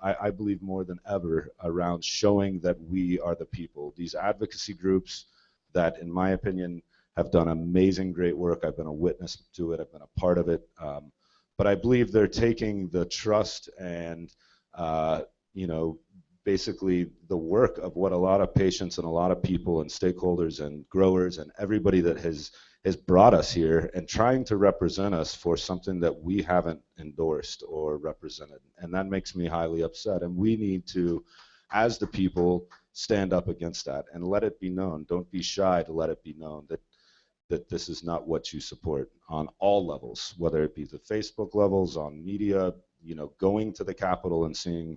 I believe more than ever around showing that we are the people. These advocacy groups that, in my opinion, have done amazing, great work. I've been a witness to it. I've been a part of it. But I believe they're taking the trust and, basically the work of what a lot of patients and a lot of people and stakeholders and growers and everybody that has brought us here, and trying to represent us for something that we haven't endorsed or represented. And that makes me highly upset. And we need to, as the people, stand up against that and let it be known. Don't be shy to let it be known that that this is not what you support on all levels, whether it be the Facebook levels, on media, you know, going to the Capitol and seeing,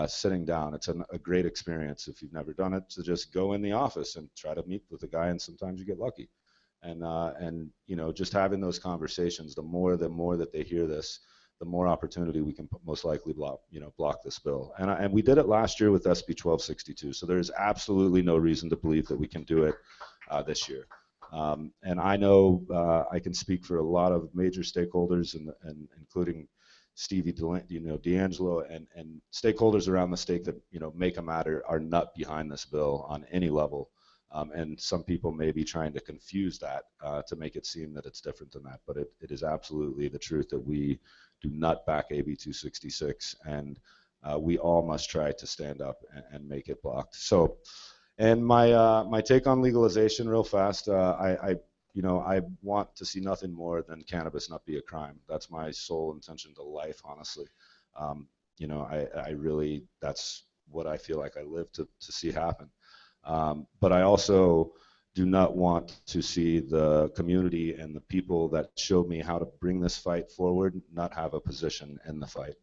sitting down. It's a great experience if you've never done it, to just go in the office and try to meet with the guy, and sometimes you get lucky. And you know, just having those conversations, the more that they hear this, the more opportunity we can most likely block this bill. And we did it last year with SB 1262. So there's absolutely no reason to believe that we can do it this year. And I know I can speak for a lot of major stakeholders, and including Stevie, D'Angelo, and stakeholders around the state that, you know, make a matter, are not behind this bill on any level. And some people may be trying to confuse that to make it seem that it's different than that. But it is absolutely the truth that we do not back AB 266, and we all must try to stand up and make it blocked. So, and my take on legalization, real fast, I want to see nothing more than cannabis not be a crime. That's my sole intention to life, honestly. You know, I really, that's what I feel like I live to see happen. But I also do not want to see the community and the people that showed me how to bring this fight forward not have a position in the fight.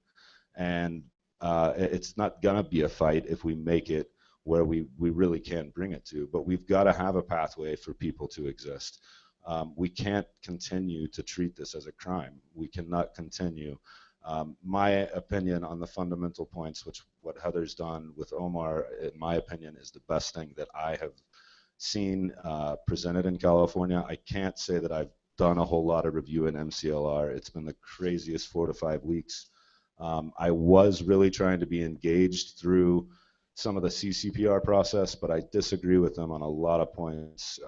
And it's not gonna be a fight if we make it where we really can bring it to, but we've got to have a pathway for people to exist. We can't continue to treat this as a crime. We cannot continue. My opinion on the fundamental points, which what Heather's done with Omar, in my opinion, is the best thing that I have seen presented in California. I can't say that I've done a whole lot of review in MCLR. It's been the craziest 4 to 5 weeks. I was really trying to be engaged through some of the CCPR process, but I disagree with them on a lot of points.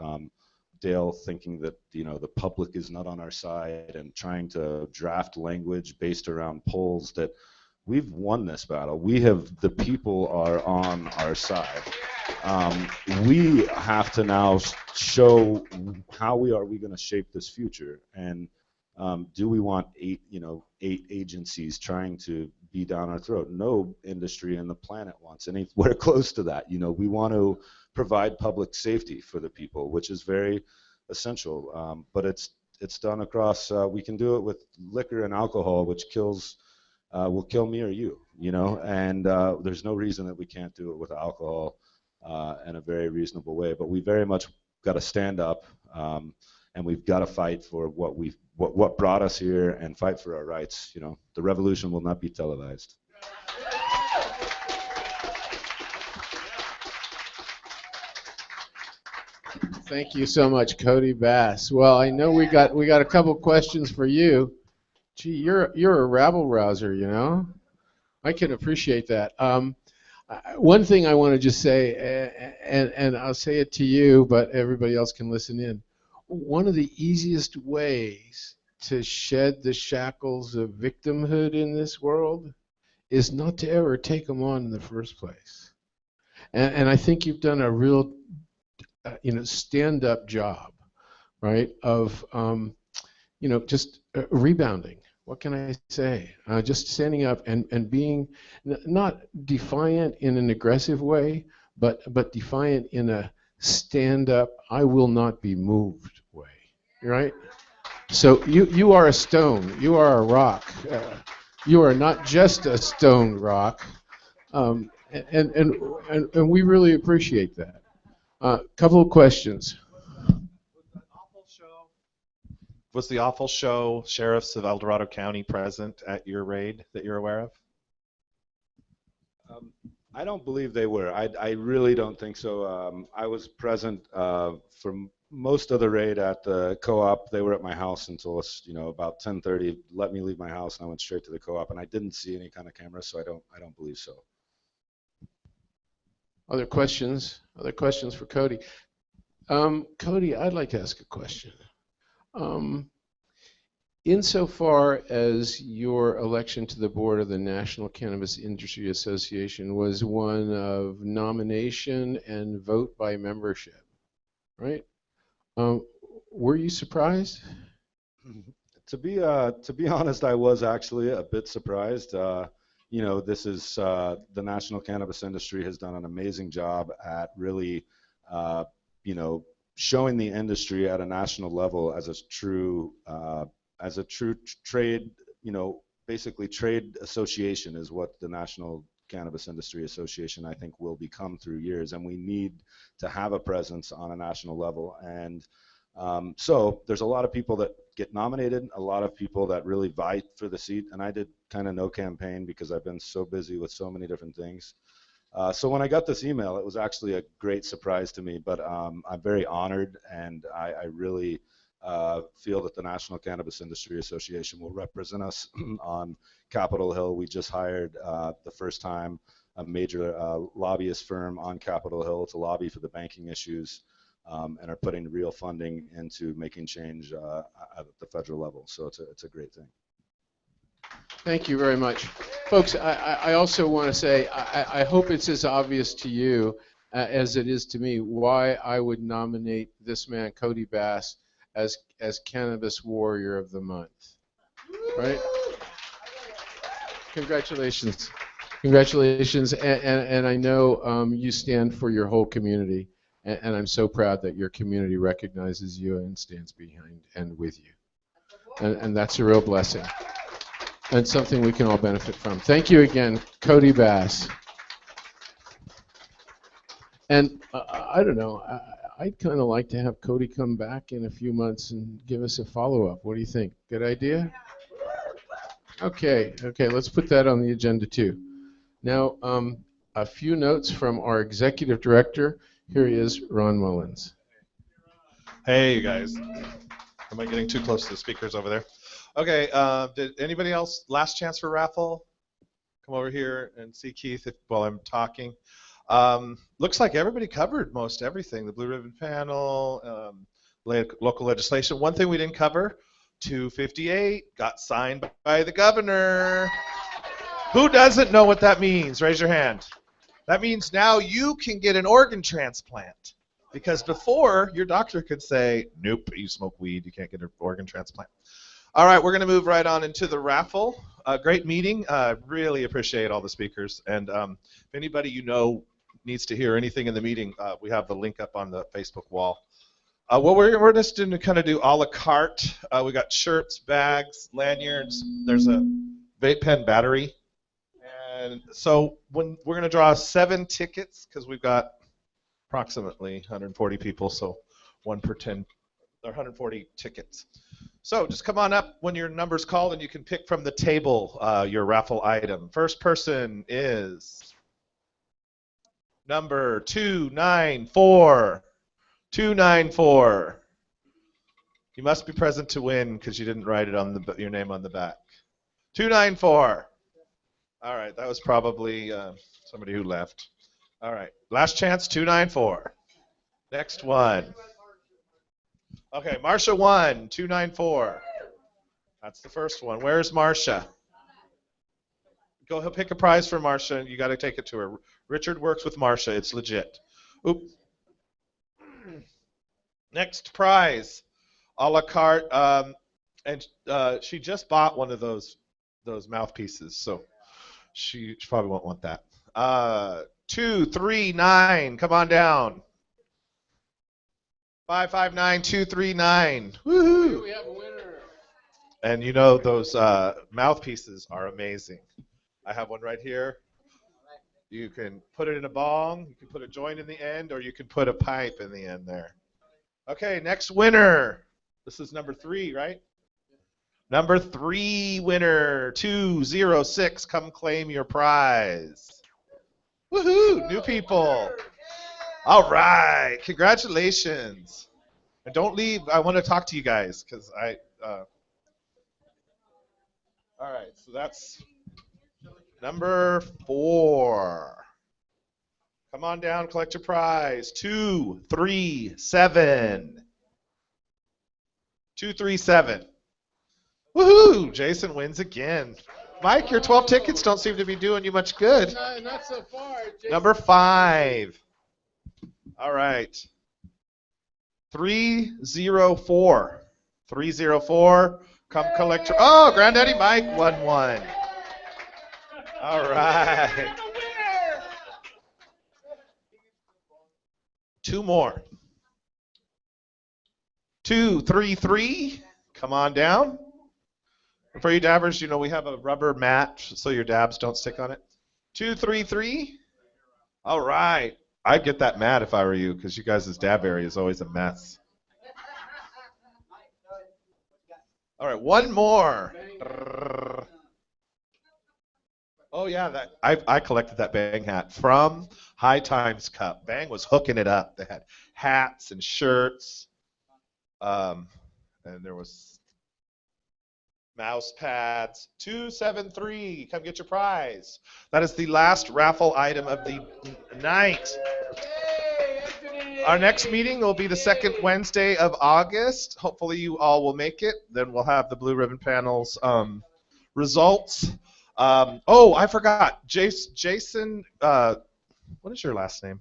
Dale thinking that, you know, the public is not on our side, and trying to draft language based around polls, that we've won this battle. The people are on our side. We have to now show how we going to shape this future. And do we want eight agencies trying to be down our throat? No industry on the planet wants anywhere close to that. You know, we want to provide public safety for the people, which is very essential. But it's done across. We can do it with liquor and alcohol, which will kill me or you. You know, and there's no reason that we can't do it with alcohol in a very reasonable way. But we very much got to stand up, and we've got to fight for what brought us here, and fight for our rights. You know, the revolution will not be televised. Thank you so much, Cody Bass. Well, I know we got a couple questions for you. Gee, you're a rabble rouser, you know. I can appreciate that. One thing I want to just say, and I'll say it to you, but everybody else can listen in. One of the easiest ways to shed the shackles of victimhood in this world is not to ever take them on in the first place. And I think you've done a real, stand-up job, right, of, just rebounding. What can I say? Just standing up and being not defiant in an aggressive way, but defiant in a stand-up, I will not be moved way, right? So you are a stone. You are a rock. You are not just a stone rock, and we really appreciate that. Couple of questions. Was the awful show sheriffs of El Dorado County present at your raid that you're aware of? I don't believe they were. I really don't think so. I was present for most of the raid at the co-op. They were at my house until about 10:30. Let me leave my house, and I went straight to the co-op, and I didn't see any kind of camera, so I don't believe so. Other questions? Other questions for Cody? Cody, I'd like to ask a question. Insofar as your election to the board of the National Cannabis Industry Association was one of nomination and vote by membership, right? Were you surprised? To be honest, I was actually a bit surprised. This is the national cannabis industry has done an amazing job at really, showing the industry at a national level as a true trade, basically trade association is what the National Cannabis Industry Association, I think, will become through years, and we need to have a presence on a national level. And so there's a lot of people that get nominated, a lot of people that really vie for the seat, and I did kind of no campaign because I've been so busy with so many different things. So when I got this email, it was actually a great surprise to me, but I'm very honored, and I really feel that the National Cannabis Industry Association will represent us on Capitol Hill. We just hired the first time a major lobbyist firm on Capitol Hill to lobby for the banking issues, and are putting real funding into making change at the federal level. So it's a great thing. Thank you very much. Folks, I also want to say I hope it's as obvious to you as it is to me why I would nominate this man, Cody Bass, as Cannabis Warrior of the Month. Right? Congratulations. Congratulations. And I know you stand for your whole community. And I'm so proud that your community recognizes you and stands behind and with you. And that's a real blessing. And something we can all benefit from. Thank you again, Cody Bass. And I don't know, I'd kind of like to have Cody come back in a few months and give us a follow-up. What do you think? Good idea? Okay, let's put that on the agenda too. Now, a few notes from our executive director. Here he is, Ron Mullins. Hey, you guys. Am I getting too close to the speakers over there? Okay, did anybody else, last chance for raffle? Come over here and see Keith while I'm talking. Looks like everybody covered most everything. The Blue Ribbon Panel, local legislation. One thing we didn't cover, 258 got signed by the governor. Who doesn't know what that means? Raise your hand. That means now you can get an organ transplant. Because before, your doctor could say, nope, you smoke weed, you can't get an organ transplant. All right, we're going to move right on into the raffle. Great meeting. Really appreciate all the speakers. And if anybody you know needs to hear anything in the meeting, we have the link up on the Facebook wall. What we're just going to kind of do a la carte. We got shirts, bags, lanyards. There's a vape pen battery. And so we're going to draw 7 tickets because we've got approximately 140 people, so 1 per 10, or 140 tickets. So just come on up when your number's called and you can pick from the table your raffle item. First person is number 294. 294. You must be present to win because you didn't write it on your name on the back. 294. All right, that was probably somebody who left. All right, last chance, 294. Next one. Okay, Marsha 1, 294. That's the first one. Where's Marsha? Go pick a prize for Marsha. You got to take it to her. Richard works with Marsha. It's legit. Oop. Next prize, a la carte. And she just bought one of those mouthpieces, so she probably won't want that. 239. Come on down. 559239. Woohoo! We have a winner. And you know those mouthpieces are amazing. I have one right here. You can put it in a bong, you can put a joint in the end, or you can put a pipe in the end there. Okay, next winner. This is number 3, right? Number 3 winner, 206. Come claim your prize. Woohoo! New people. All right, congratulations. And don't leave. I want to talk to you guys because all right, so that's number 4. Come on down, collect your prize. 237. 237. Woohoo! Jason wins again. Mike, your 12 tickets don't seem to be doing you much good. Not so far. Jason. Number 5. All right. 304. 304. Come collect your... Oh, Granddaddy Mike won one. All right. 2 more. 233. Come on down. And for you dabbers, you know we have a rubber mat so your dabs don't stick on it. 233. All right. I'd get that mat if I were you, because you guys' dab area is always a mess. All right, one more. Oh yeah, that I collected that Bang hat from High Times Cup. Bang was hooking it up. They had hats and shirts, and there was mouse pads. 273, come get your prize. That is the last raffle item of the night. Our next meeting will be the second Wednesday of August. Hopefully you all will make it. Then we'll have the Blue Ribbon Panel's results. Oh, I forgot. Jason, what is your last name?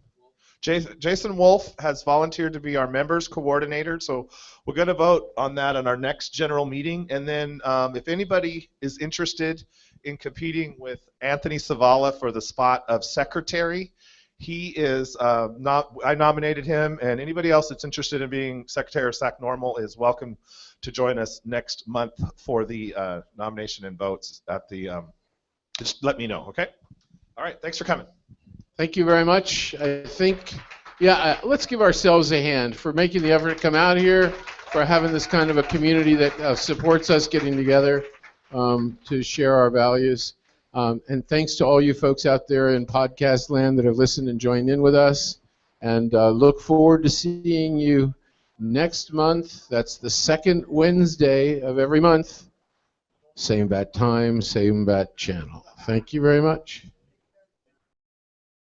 Jason Wolf has volunteered to be our members coordinator, so we're going to vote on that on our next general meeting. And then if anybody is interested in competing with Anthony Savala for the spot of secretary, he is I nominated him, and anybody else that's interested in being secretary of SacNORML is welcome to join us next month for the nomination and votes at the just let me know, okay? All right, thanks for coming. Thank you very much. I think, let's give ourselves a hand for making the effort to come out here, for having this kind of a community that supports us getting together to share our values. And thanks to all you folks out there in podcast land that have listened and joined in with us. And look forward to seeing you next month. That's the second Wednesday of every month. Same bat time, same bat channel. Thank you very much.